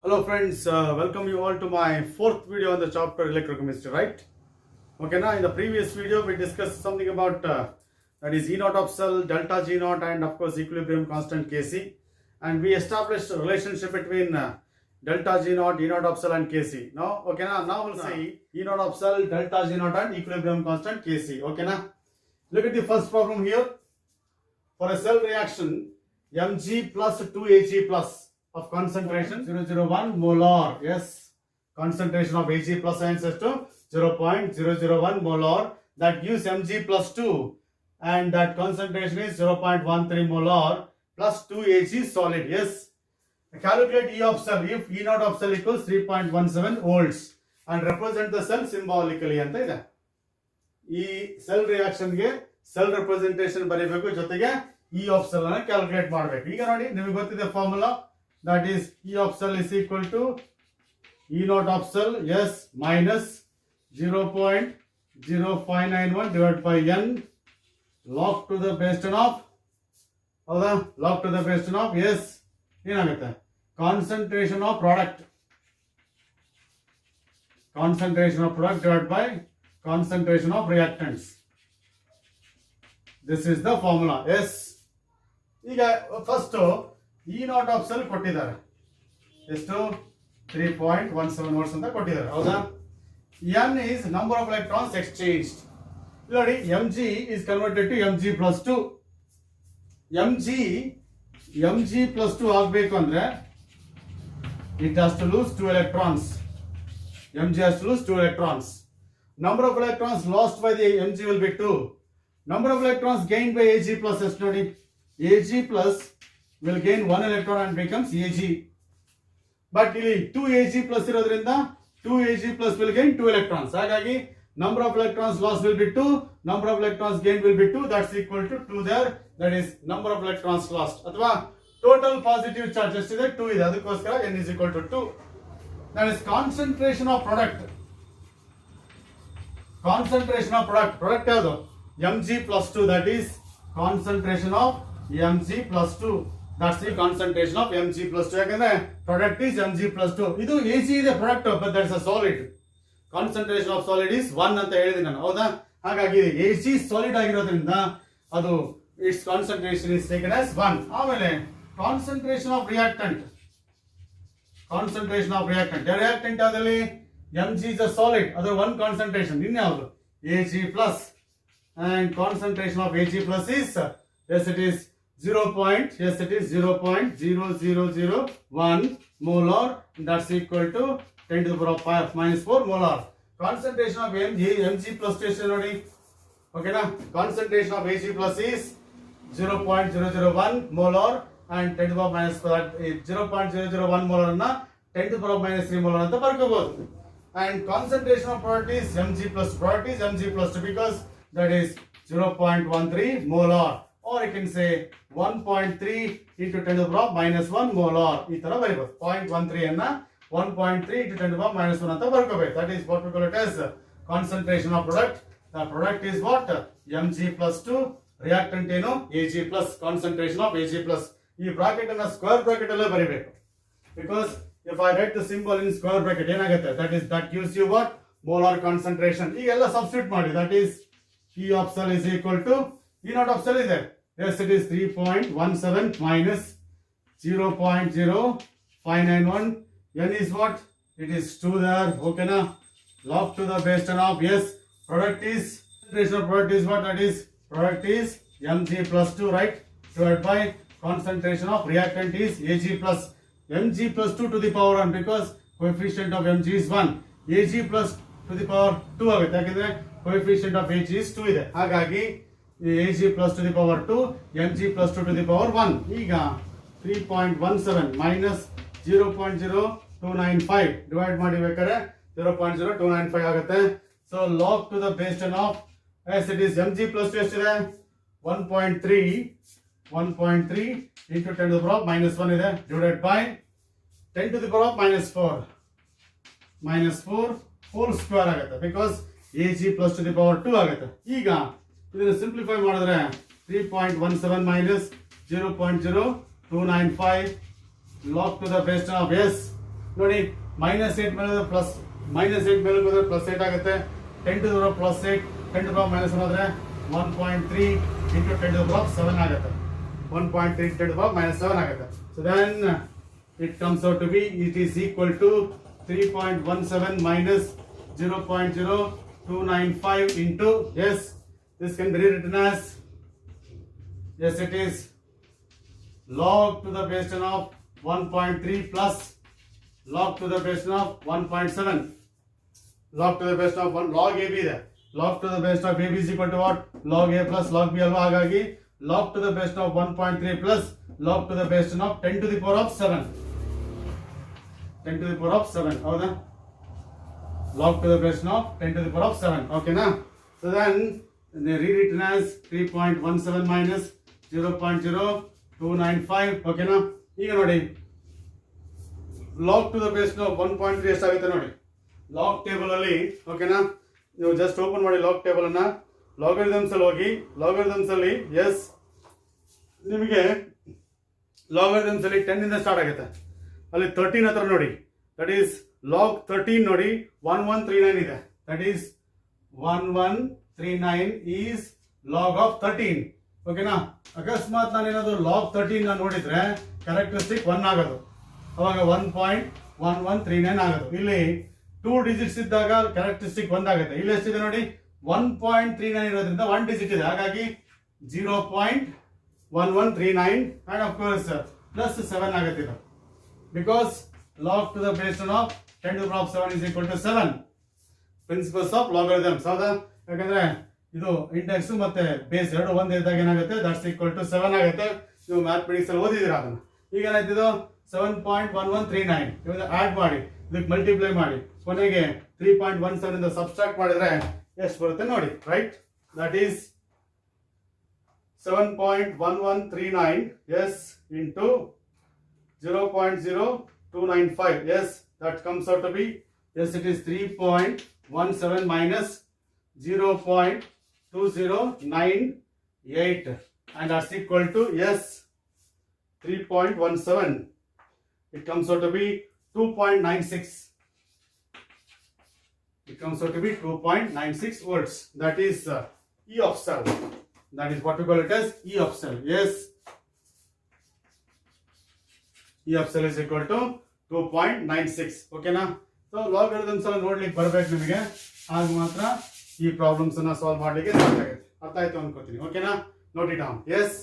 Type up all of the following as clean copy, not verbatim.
Hello friends, welcome you all to my fourth video on the chapter electrochemistry, right? Okay, now in the previous video we discussed something about that is E naught of cell, delta G naught, and of course equilibrium constant Kc, and we established a relationship between delta G naught, E naught of cell and Kc. Now, okay, now we'll see E naught of cell, delta G naught and equilibrium constant Kc. Okay, now look at the first problem here. For a cell reaction, Mg plus 2Ag plus of concentration 0.001 molar. Yes, concentration of Ag plus ions is to 0.001 molar. That gives Mg plus 2, and that concentration is 0.13 molar plus 2Ag solid. Yes, calculate E of cell if E naught of cell equals 3.17 volts and represent the cell symbolically ಅಂತ ಇದೆ. ಈ cell reaction ಗೆ cell representation ಬರೀಬೇಕು, ಜೊತೆಗೆ E of cell ಅನ್ನು calculate ಮಾಡಬೇಕು. ಈಗ ನೋಡಿ, ನಿಮಗೆ ಗೊತ್ತಿದೆ formula, that is E of cell is equal to E naught of cell, yes, minus 0.0591 divided by N log to the base 10 of, ಹೌದಾ, log to the base 10 of, yes, ಏನಾಗುತ್ತೆ, concentration of product divided by concentration of reactants. This is the formula. Yes, ಈಗ first E naught of cell ಕೊಟ್ಟಿದ್ದಾರೆ, ಎಷ್ಟು 3.17 volts ಅಂತ ಕೊಟ್ಟಿದ್ದಾರೆ, ಹೌದಾ. N is number of electrons exchanged. ನೋಡಿ, Mg is converted to Mg plus 2. Mg plus 2 ಆಗಬೇಕು ಅಂದ್ರೆ it has to lose 2 electrons. Mg has to lose 2 electrons. Number of electrons lost by the Mg will be 2. Number of electrons gained by Ag plus ಎಷ್ಟು ನೋಡಿ, Ag plus will gain 1 electron and becomes Ag. But ಇಲ್ಲಿ 2 Ag plus ಇರೋದ್ರಿಂದ 2 Ag plus will gain 2 electrons. ಹಾಗಾಗಿ number of electrons lost will be 2, number of electrons gained will be 2. That's equal to 2 there. That is number of electrons lost. ಅಥವಾ total positive charge ಎಷ್ಟಿದೆ, 2 ಇದೆ, ಅದಕ್ಕೋಸ್ಕರ n is equal to 2. That is concentration of product. Product ಯಾವುದು, Mg plus 2. That is concentration of Mg plus 2. That's the concentration of Mg plus 2. ಯಾಕಂದ್ರೆ product is Mg plus 2. ಇದು Ag ಇದೆ product, but that's a solid. Concentration of solid is 1 ಅಂತ ಹೇಳಿದ್ದೀನಿ ನಾನು, ಹೌದಾ. ಹಾಗಾಗಿ Ag solid ಆಗಿರೋದ್ರಿಂದ ಅದು its concentration is taken as 1. ಆಮೇಲೆ concentration of reactant. Reactant ಆದಲ್ಲಿ Mg is a solid, ಅದು 1 concentration. ಇನ್ಯಾವುದು, Ag plus, and concentration of Ag plus is, yes, it is 0.0001 molar. That's equal to 10 to the power of 5 minus 4 molar. Concentration of Mg plus ಎಷ್ಟು ನೋಡಿ, ಓಕೆನಾ. Concentration of Ag plus is 0.001 molar and 10 to the power minus 0.001 molar ಅನ್ನ 10 to the power minus 3 molar ಅಂತ ಬರ್ಕೋಬಹುದು. And concentration of product is Mg plus 2 because that is 0.13 molar, or you can say 1.3 into 10 to the power minus 1 molar. ಈ ತರ ಬರೀಬಹುದು. 0.13 ಅನ್ನ 1.3 into 10 to the power minus 1 ಅಂತ ಬರ್ಕೋಬೇಕು. That is what we call it as concentration of product. The product is what, Mg plus 2, reactant ಏನು, Ag plus, concentration of Ag plus. ಈ bracket ಅನ್ನ square bracket ಅಲ್ಲೇ ಬರೀಬೇಕು, because if I write the symbol in square bracket ಏನಾಗುತ್ತೆ, that gives you what, molar concentration. ಈಗೆಲ್ಲ substitute ಮಾಡಿ. That is E of cell is equal to E naught of cell is there. Yes, it is 3.17 minus 0.0591. N is what? It is 2 there. Okay na? Log to the base 10 of, yes, product is, concentration of product is what? That is product is Mg plus 2, right? Divided by concentration of reactant is Ag plus. Mg plus 2 to the power 1 because coefficient of Mg is 1. Ag plus to the power 2 ಆಗುತ್ತೆ, ಯಾಕಂದ್ರೆ coefficient of Ag is 2 ಇದೆ. ಹಾಗಾಗಿ Ag plus to the power 2, Mg plus 2 to the power 1. ಈಗ 3.17 minus 0.0295 divide ಮಾಡಿಬೇಕಾದ್ರೆ 0.0295 ಆಗುತ್ತೆ. So log to the base 10 of, as it is Mg plus 2 ಎಷ್ಟಿದೆ, 1.3 into 10 to the power minus 1 ಇದೆ, divided by 10 to the power minus 4 whole square ಆಗುತ್ತೆ, because Ag plus to the power 2 ಆಗುತ್ತೆ. ಈಗ ಇದನ್ನು simplify ಮಾಡಿದ್ರೆ 3.17 minus 0.0295 log to the base 10 of, yes, ನೋಡಿ -8 ಮೇಲೆ plus -8 ಮೇಲೆ ಹೋದ್ರೆ +8 ಆಗುತ್ತೆ. 10 to the power +8 10 to the power -1 ಹೋದ್ರೆ 1.3 into 10 to the power 7 ಆಗುತ್ತೆ. 1.3 10 to the power -7 ಆಗುತ್ತೆ. So then it comes out to be it is equal to 3.17 minus 0.0295 into, yes, this can be rewritten as, yes, it is log to the base 10 of 1.3 plus log to the base 10 of 1.7. Log to the base 10 of 1 log AB there. Log to the base 10 of AB is equal to what? Log A plus log B alva. Hagagi log to the base 10 of 1.3 plus log to the base 10 of 10 to the power of 7. 10 to the power of 7. Howda? Log to the base 10 of 10 to the power of 7. Okay na? So then they rewritten as 3.17 minus 0.0295. Okay na? ಈಗ ನೋಡಿ log to the base 1.3 ಎಷ್ಟಾಗುತ್ತೆ ನೋಡಿ log table ಅಲ್ಲಿ. ಓಕೆನಾ, ನೀವು just open ಮಾಡಿ log table ಅನ್ನ, ಲಾಗರಿದಮ್ಸ್ ಅಲ್ಲಿ ಹೋಗಿ, ಲಾಗರಿದಮ್ಸ್ ಅಲ್ಲಿ ಎಸ್ ನಿಮಗೆ ಲಾಗರಿದಮ್ಸ್ ಅಲ್ಲಿ 10 ಇಂದ ಸ್ಟಾರ್ಟ್ ಆಗುತ್ತೆ. ಅಲ್ಲಿ 13 ಹತ್ರ ನೋಡಿ, ದಟ್ ಈಸ್ ಲಾಗ್ 13 ನೋಡಿ 1139 ಇದೆ. That is 1139 is log of 13. ಓಕೆನಾ, ಅಕಸ್ಮಾತ್ ನಾನೇನಾದ್ರು ಲಾಗ್ 13 ನೋಡಿದ್ರೆ ಕ್ಯಾರೆಕ್ಟರಿಸ್ಟಿಕ್ 1 ಆಗೋದು, ಅವಾಗ 1.1139 ಆಗೋದು. ಇಲ್ಲಿ 2 ಡಿಜಿಟ್ಸ್ ಇದ್ದಾಗ ಕ್ಯಾರೆಕ್ಟರಿಸ್ಟಿಕ್ 1 ಆಗುತ್ತೆ. ಇಲ್ಲಿ ಎಷ್ಟಿದೆ ನೋಡಿ 1.39 ಇರೋದ್ರಿಂದ 1 ಡಿಜಿಟ್ ಇದೆ, ಹಾಗಾಗಿ 0.1139 ಅಂಡ್ ಆಫ್ ಕೋರ್ಸ್ ಪ್ಲಸ್ 7 ಆಗುತ್ತೆ ಇದು. Because log to the base of 10 to the power of 7 is equal to 7. Principles of logarithms. ಹೌದಾ? ಯಾಕಂದ್ರೆ ಇದು ಇಂಡೆಕ್ಸ್ ಮತ್ತೆ ಬೇಸ್ ಎರಡು ಒಂದೇ ಇದ್ದಾಗ ಏನಾಗುತ್ತೆ, ದಟ್ಸ್ ಈಕ್ವಲ್ ಟು 7 ಆಗುತ್ತೆ. ನೀವು ಮ್ಯಾಥಮೆಟಿಕ್ಸ್ ಅಲ್ಲಿ ಓದಿದಿರ ಅದನ್ನ. ಈಗ ಏನಾಯ್ತಿದು 7.1139 ಇವಾಗ ಆಡ್ ಮಾಡಿ, ಇದಕ್ಕೆ ಮಲ್ಟಿಪ್ಲೈ ಮಾಡಿ, ಕೊನೆಗೆ 3.17 ಇಂದ ಸಬ್ಸ್ಟ್ರಾಕ್ಟ್ ಮಾಡಿದ್ರೆ ಎಷ್ಟು ಬರುತ್ತೆ ನೋಡಿ. Right, that is 7.1139 yes into 0.0295. Yes, that comes out to be, yes it is 3.17 minus 0.2098 and that's equal to, yes, 3.17. It comes out to be 2.96. It comes out to be 2.96 volts. That is E of cell. That is what we call it as E of cell. Yes, E of cell is equal to 2.96. Okay na? So logarithms ಎಲ್ಲ ನೋಡ್ಲಿಕ್ಕೆ ಬರಬೇಕು ನಿಮಗೆ, ಆಗ ಮಾತ್ರ ಈ problems ಅನ್ನ solve ಮಾಡಲಿಕ್ಕೆ ಸಾಧ್ಯ ಆಗುತ್ತೆ. ಅರ್ಥ ಆಯ್ತು ಅನ್ಕೋತೀನಿ. ಓಕೆನಾ? Note it down. Yes,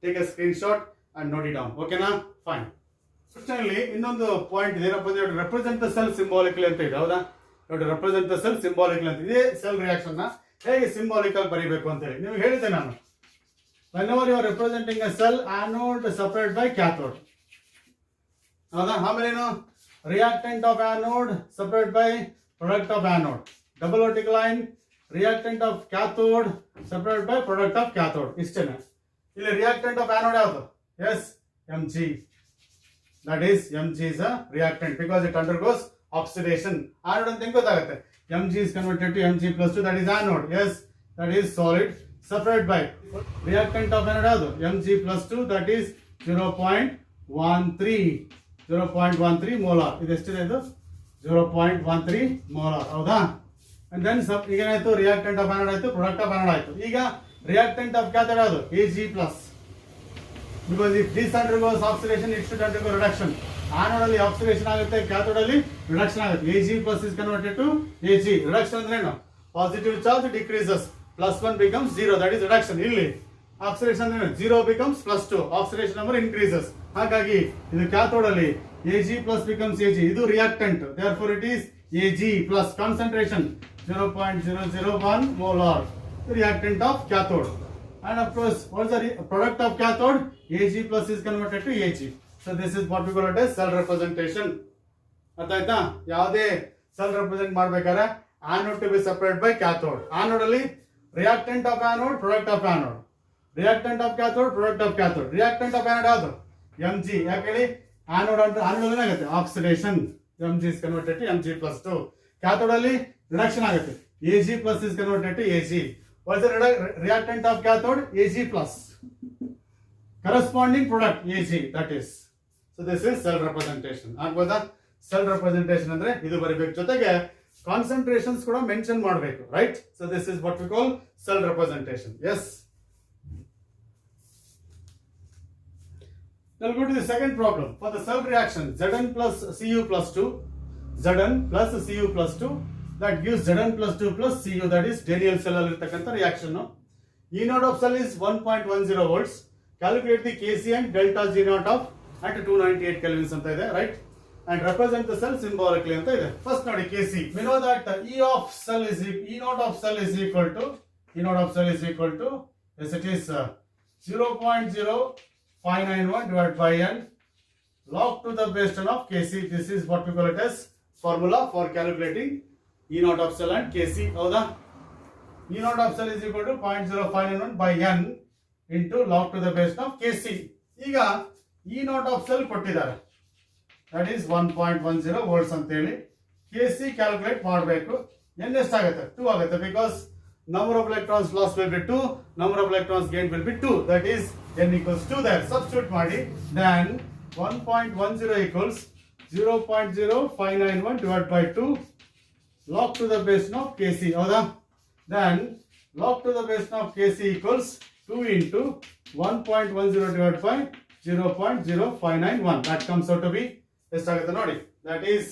take a screenshot and note it down. ಓಕೆನಾ? ಫೈನ್. ಕ್ವಶನ್ಲಿ ಇನ್ನೊಂದು ಪಾಯಿಂಟ್ ಇದೆ, ಏನಪ್ಪ ಅಂದ್ರೆ ರೆಪ್ರೆಸೆಂಟ್ ದ ಸೆಲ್ ಸಿಂಬಾಲಿಕಲಿ ಅಂತ ಇದೆ. ಹೌದಾ? ನೋಡಿ, ರೆಪ್ರೆಸೆಂಟ್ ದ ಸೆಲ್ ಸಿಂಬಾಲಿಕಲಿ ಅಂತ ಇದೆ. ಸೆಲ್ ರಿಯಾಕ್ಷನ್ ನ ಹೇಗೆ ಸಿಂಬಾಲಿಕ್ ಆಗಿ ಬರೀಬೇಕು ಅಂತ ಹೇಳಿ ನೀವು ಹೇಳಿದ್ದೆ ನಾನು. whenever you are representing a cell, anode separated by cathode. ಹೌದಾ? ಆಮೇಲೆ ಏನು, reactant of anode separated by product of anode. Double vertical line, reactant of cathode separated by product of cathode. ಇಷ್ಟೇನೆ. ಇಲ್ಲಿ reactant of anode ಯಾವುದು? Yes, Mg. That is, Mg is a reactant because it undergoes oxidation. Anode ಅಂತ ಹೆಂಗೆ ಗೊತ್ತಾಗುತ್ತೆ? Mg is converted to Mg plus 2, that is anode. Yes, that is solid. Separated by reactant of anode ಯಾವುದು? Mg plus 2, that is 0.13 molar. ಇದು ಎಷ್ಟಿದೆ? ಇದು 0.13 molar. ಹೌದಾ? And then ಈಗ ಏನಾಯ್ತು, ರಿಯಾಕ್ಟೆಂಟ್ ಆಫ್ ಆನೋಡ್ ಆಯ್ತು, ಪ್ರಾಡಕ್ಟ್ ಆಫ್ ಆನೋಡ್ ಆಯ್ತು. ಈಗ ರಿಯಾಕ್ಟೆಂಟ್ ಆಫ್ ಕ್ಯಾಥೋಡ್ ಯಾವುದು? Ag plus. Because if this undergoes oxidation, it should undergo reduction. Anode ಅಲ್ಲಿ ಆಕ್ಸಿಡೇಷನ್ ಆಗುತ್ತೆ, ಕ್ಯಾಥೋಡ್ ಅಲ್ಲಿ ರಿಡಕ್ಷನ್ ಆಗುತ್ತೆ. Ag plus is converted to Ag. Reduction ಅಂದ್ರೆ ಏನು? Positive charge decreases, +1 becomes 0, that is reduction. ಇಲ್ಲಿ oxidation ಅಂದ್ರೆ 0 becomes +2, oxidation number increases. ಹಾಗಾಗಿ ಇದು ಕ್ಯಾಥೋಡ್ ಅಲ್ಲಿ Ag plus becomes Ag. ಇದು reactant, therefore it is Ag plus. concentration 0.001 molar, reactant of cathode. And of course, what is the product of cathode? Ag plus is converted to Ag. So this is what we call it as cell representation. ಅರ್ಥ ಆಯ್ತಾ? ಯಾವುದೇ cell represent ಮಾಡ್ಬೇಕಾದ್ರೆ anode to be separate by cathode. Anode ಅಲ್ಲಿ reactant of anode, product of anode. Reactant of cathode, product of cathode. Reactant of anode ಯಾವುದು? Mg. ಯಾಕೆ ಹೇಳಿ? Anode ಅಂತ anode ಏನಾಗುತ್ತೆ? Oxidation. Mg is converted to Mg plus 2. Cathode ಅಲ್ಲಿ reduction ಆಗುತ್ತೆ. Ag plus is converted to Ag. What is the reactant of cathode? Ag plus. Corresponding product Ag, that is. So this is cell representation. ಆಗ್ಬೋದಾ? Cell representation ಅಂದ್ರೆ ಇದು ಬರಬೇಕು, ಜೊತೆಗೆ concentrations ಕೂಡ mention ಮಾಡಬೇಕು, right? So this is what we call cell representation. Yes. Now go to the second problem. For the cell reaction Zn plus Cu plus 2, Zn plus Cu plus 2, that gives Zn plus 2 plus Cu, that is Daniel cell ಅಲ್ಲಿ ಇರತಕ್ಕಂತ reaction. E naught of cell is 1.10 volts. Calculate the Kc and delta G naught of at 298 kelvins ಅಂತ ಇದೆ, right? And represent the cell symbolically ಅಂತ ಇದೆ. First ನೋಡಿ Kc. We know that E naught of cell is equal to yes it is 0.0591 divided by n log to the base 10 of Kc. This is what we call it as formula for calculating E naught of cell and Kc. ಹೌದಾ? E naught of cell is equal to 0.0591 by n into log to the base 10 of Kc. ಈಗ E naught of cell ಕೊಟ್ಟಿದ್ದಾರೆ, that is 1.10 volts ಅಂತ ಹೇಳಿ. Kc calculate ಮಾಡಬೇಕು. n ಎಷ್ಟಾಗುತ್ತೆ? 2 ಆಗುತ್ತೆ, because number of electrons lost will be 2, number of electrons gained will be 2, that is n equals 2 there. Substitute ಮಾಡಿ, then 1.10 equals 0.0591 divided by 2 log to the base of Kc. ಹೌದಾ? Then log to the base of Kc equals 2 into 1.10 divided by 0.0591. That comes out to be ಎಷ್ಟಾಗುತ್ತೆ ನೋಡಿ, that is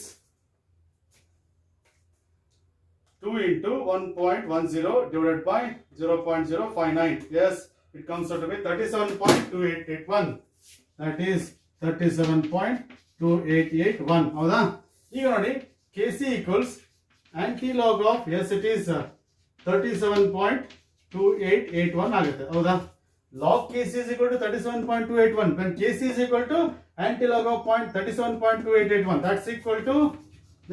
2 into 1.10 divided by 0.059. Yes, it comes out to be 37.2881. That is 37.2881. ಹೌದಾ? ಈಗ ನೋಡಿ Kc equals anti-log of, yes it is 37.2881 ಆಗುತ್ತೆ. ಹೌದಾ? Log Kc is equal to 37.281. When Kc is equal to anti-log of 37.2881, that's equal to,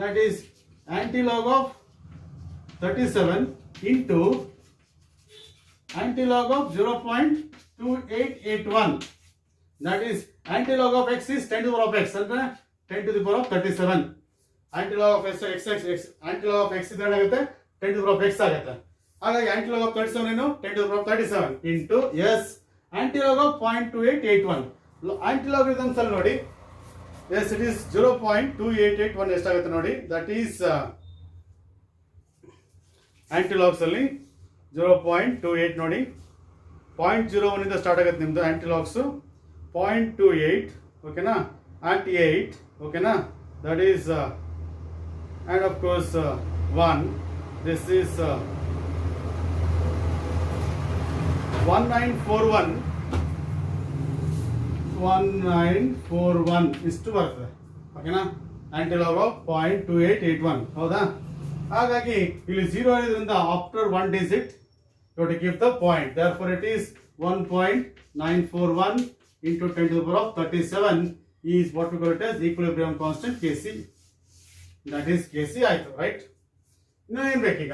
that is anti-log of 37 into anti-log of 0.2881. That is anti-log of x is 10 to the power of x, ಅಂದ್ರೆ 10 to the power of 37. Anti-log of anti-log of x ಇದ್ರೆ ಏನಾಗುತ್ತೆ? 10 to the power of x ಆಗುತ್ತೆ. ಹಾಗಾಗಿ anti-log of 37 ಏನು? 10 to the power of 37 into yes anti-log of 0.2881. Anti-logarithms ಅಲ್ಲಿ ನೋಡಿ, yes it is 0.2881 ಎಷ್ಟಾಗುತ್ತೆ ನೋಡಿ, that is ಆಂಟಿಲಾಗ್ಸ್ ಅಲ್ಲಿ 0.28 ನೋಡಿ, 0.01 ಇಂದ ಸ್ಟಾರ್ಟ್ ಆಗುತ್ತೆ ನಿಮ್ದು ಆಂಟಿಲಾಗ್ಸ್, 0.28 ಓಕೆನಾ, ಆಂಟಿ 8 ಓಕೆನಾ, that is and of course 1, this is 1941 ಇಷ್ಟು ಬರ್ತದೆ ಓಕೆನಾ, ಆಂಟಿಲಾಗ್ ಆಫ್ 0.2881. ಹೌದಾ? ಹಾಗಾಗಿ ಇಲ್ಲಿ 0 ಇರೋದ್ರಿಂದ after 1 digit you have to give the point, therefore it is 1.941 into 10 to the power of 37 is what we call it as equilibrium constant Kc. That is Kc ಆಯ್ತು, right? ಇನ್ನು ಏನ್ ಬೇಕೀಗ?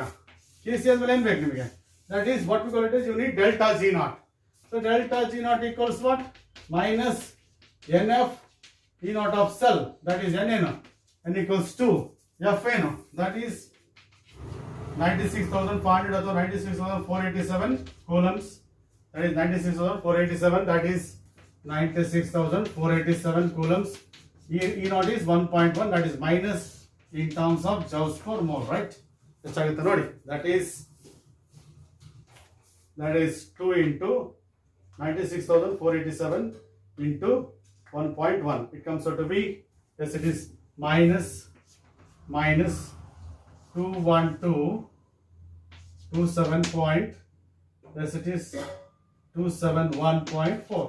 Kc ಆದ್ಮೇಲೆ ಏನ್ ಬೇಕು ನಿಮಗೆ? That is what we call it as you need delta G naught. So delta G naught equals what? Minus NF E naught of cell, that is N ಏನು? N equals 2. F ಏನು? That is 96,500 ಅಥವಾ 96,487 coulombs. That is 96,487. That is 96,487 coulombs. E naught is 1.1. That is minus in terms of joules per mole, right? ಎಷ್ಟಾಗುತ್ತೆ ನೋಡಿ. That is 2 into 96,487 into 1.1. It comes out to be, yes it is minus 212.27 point, yes it is 271.4.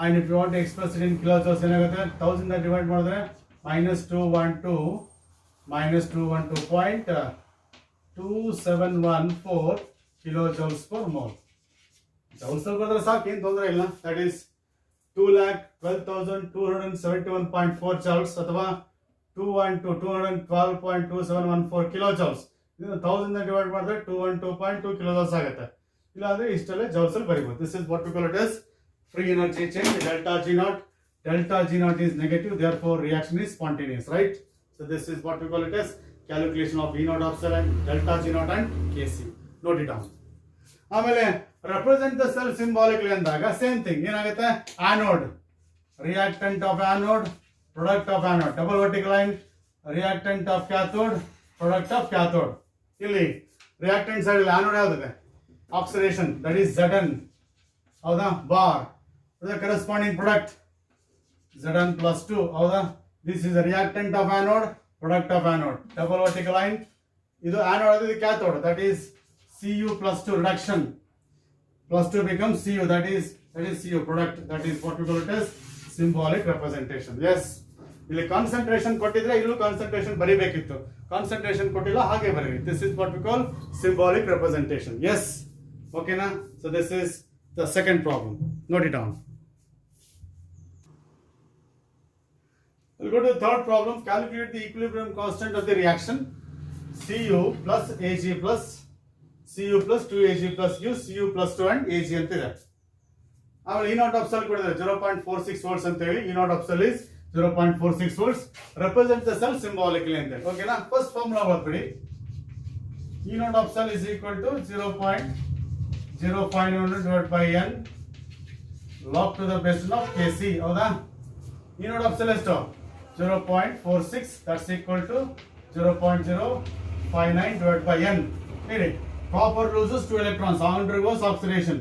and if you want to express it in kilojoules ಏನಾಗುತ್ತೆ? 1000 divide ಮಾಡಿದ್ರೆ -212.2714 kilojoules per mole. Joules ಅಲ್ಲಿ ಬಂದ್ರೆ ಸಾಕು, ಏನು ತೊಂದರೆ ಇಲ್ಲ. That is 2,12,271.4 joules ಅಥವಾ 212.2714 kilojoules. ಇದನ್ನ 1000 ಡಿವೈಡ್ ಮಾಡಿದ್ರೆ 212.2 kilojoules ಆಗುತ್ತೆ. ಇಲ್ಲ ಅಂದ್ರೆ ಇಷ್ಟಲ್ಲೇ ಜೌಲ್ಸ್ ಅಲ್ಲಿ ಬರೀಬಹುದು. This is what we call it as free energy change, delta G naught. Delta G naught is negative, therefore reaction is spontaneous, right? So this is what we call it as calculation of E naught of cell and delta G naught and Kc. Note it down. ಆಮೇಲೆ represent the cell symbolically ಅಂದಾಗ same thing ಏನಾಗುತ್ತೆ? Anode, reactant of anode, product of anode. Double vertical line, reactant of cathode, product of cathode. ಇಲ್ಲಿ reactant side ಅಲ್ಲಿ anode ಯಾವ್ದಿದೆ? Oxidation, that is Zn. ಹೌದಾ? bar. The corresponding product Zn plus 2. ಹೌದಾ? This is a reactant of anode, product of anode. Double vertical line. ಇದು anode, ಇದು cathode. That is Cu plus 2 reduction. Plus 2 becomes Cu. That is Cu product. That is what we call it as symbolic representation. Yes. ಇಲ್ಲಿ concentration ಕೊಟ್ಟಿದ್ರೆ ಇಲ್ಲೂ concentration ಬರಿಬೇಕಿತ್ತು. Concentration ಕೊಟ್ಟಿಲ್ಲ, ಹಾಗೆ ಬರೀರಿ. This is what we call symbolic representation. Yes. Okay na? So this is the second problem. Note it down. We'll go to the third problem. Calculate the equilibrium constant of the reaction Cu plus Ag plus Cu plus 2Ag plus U, Cu plus 2 and Ag ಅಂತಿದೆ. ಆಮೇಲೆ E naught of cell ಕೊಟ್ಟಿದ್ದಾರೆ 0.46 volts ಅಂತ ಹೇಳಿ. E naught of cell is 0.46 volts. Represent the cell symbolically ಅಂತ ಹೇಳಿ. ಓಕೆನಾ? First formula ಓದ್ಬಿಡಿ. E naught of cell is equal to 0.0500 divided by n log to the base of Kc. ಹೌದಾ? E naught of cell ಎಷ್ಟು? 0.46. That's equal to 0.059 divided by n. ಹೇಳಿ. Copper loses 2 electrons, undergoes oxidation.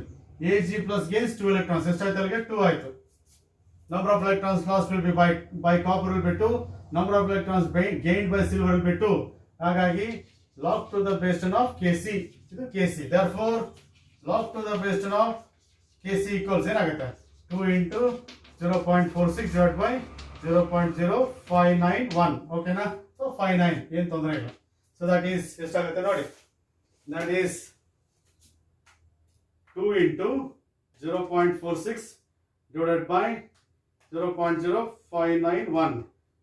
Ag plus gains 2 electrons. ಎಷ್ಟಾಯ್ತು ಅಲ್ಲಿಗೆ? 2 ಆಯ್ತು. Number of electrons lost will be by copper will be 2. Number of electrons gained by silver will be 2. ಹಾಗಾಗಿ log to the base 10 of Kc. ಇದು Kc. Therefore, log to the base 10 of Kc equals ಏನಾಗುತ್ತೆ? 2 into 0.46 divided by 0.0591. ಓಕೆನಾ? So 59 ಏನು ತೊಂದರೆ ಇಲ್ಲ. So that is ಎಷ್ಟಾಗುತ್ತೆ ನೋಡಿ. That is 2 into 0.46 divided by 0.0591.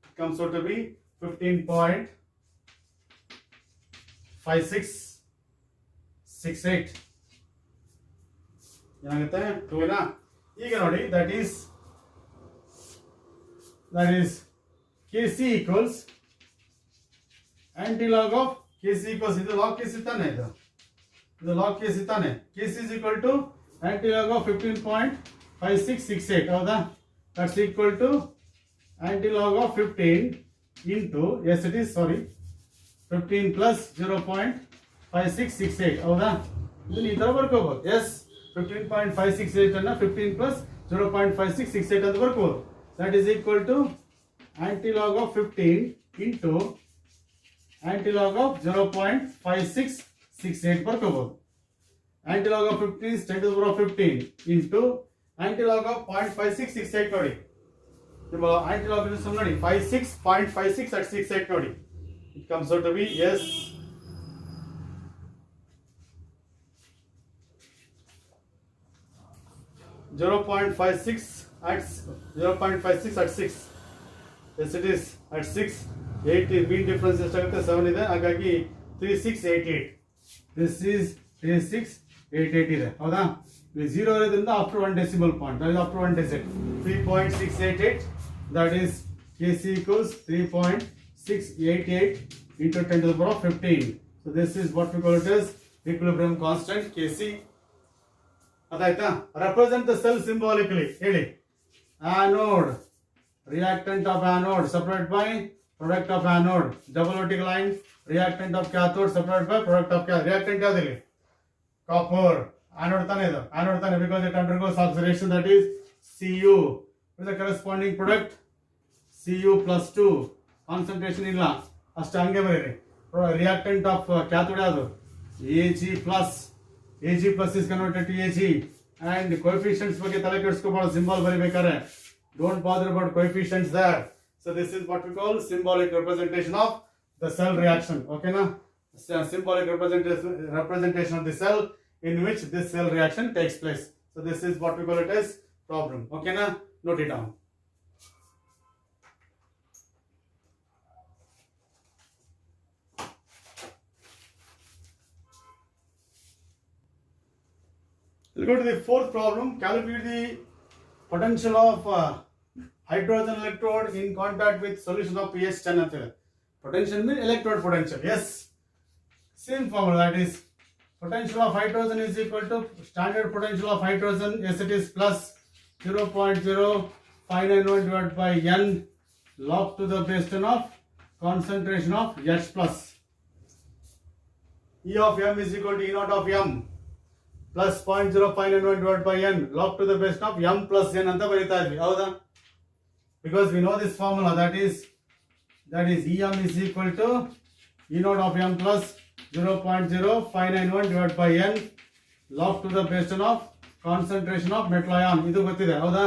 It comes out to be 15.5668. ಏನಾಗುತ್ತೆ? 2 ನಾ? ಈಗ ನೋಡಿ, that is Kc equals antilog of Kc equals ಇದು log Kc ತಾನೆ, ಇದು log Kc ತಾನೆ. Kc is equal to antilog of 15.5668. ಹೌದಾ? That's equal to antilog of 15 into, yes it is, sorry, 15 plus 0.5668. ಹೌದಾ? ಇದನ್ನ ಈ ತರ ಬರ್ಕೋಬಹುದು. Yes, 15.568 ಅನ್ನ 15 plus 0.5668 ಅಂತ ಬರ್ಕೋಬಹುದು. That is equal to antilog of 15 into antilog of 0.5668 ಬರ್ಕೋಬಹುದು. Antilog of 15 is 10 to the power of 15 into antilog of 0.5668 ನೋಡಿ. Antilog is ನೋಡಿ 56.5668 ನೋಡಿ. It comes out to be, yes, .56 at 0.56 at 6. Yes, it is at 6. 8 mean difference ಎಷ್ಟಾಗುತ್ತೆ? 7 ಇದೆ. ಹಾಗಾಗಿ 3688. This is 3688 ಇದೆ. ಹೌದಾ? ಇಲ್ಲಿ 0 ಇರೋದ್ರಿಂದ after 1 decimal point. That is after 1 digit. 3.688. That is Kc equals 3.688 into 10 to the power of 15. So this is what we call it as equilibrium constant Kc. ಅದಾಯ್ತಾ? Represent the cell symbolically. ಹೇಳಿ. Anode, reactant of anode separated by product of anode. Double vertical line, reactant of cathode separated by product of cathode. Reactant ಯಾವ್ದಿಲ್ಲಿ? Copper. Anode ತಾನೆ ಇದು? Anode ತಾನೆ, because it undergoes oxidation, that is Cu. With the corresponding product Cu plus 2. Concentration ಇಲ್ಲ, ಅಷ್ಟು ಹಂಗೆ ಬರೀರಿ. Reactant of cathode ಯಾವುದು? Ag plus. Ag plus is converted to Ag. And coefficients ಬಗ್ಗೆ ತಲೆ ಕೆಡಿಸ್ಕೋಬಾರ್ದು, symbol ಬರಿಬೇಕಾದ್ರೆ. Don't bother about coefficients there. So this is what we call symbolic representation of the cell reaction. Okay na? Symbolic representation of the cell in which this cell reaction takes place. So this is what we call it as problem. Okay na? Note it down. We'll go to the fourth problem. Calculate the potential of hydrogen electrode in contact with solution of pH 10 ಅಂತ ಹೇಳಿ. Potential means electrode potential. Yes. Same formula, that is potential of hydrogen is equal to standard potential of hydrogen. Yes, it is plus 0.0591 divided by n log to the base 10 of concentration of H plus. E of m is equal to E naught of m plus 0.0591 divided by n log to the base of m plus n ಅಂತ ಬರೀತಾ ಇದ್ವಿ ಹೌದಾ? Because we know this formula, that is Em is equal to E naught of m plus 0.0591 divided by n log to the base 10 of concentration of metal ion. ಇದು ಗೊತ್ತಿದೆ ಹೌದಾ?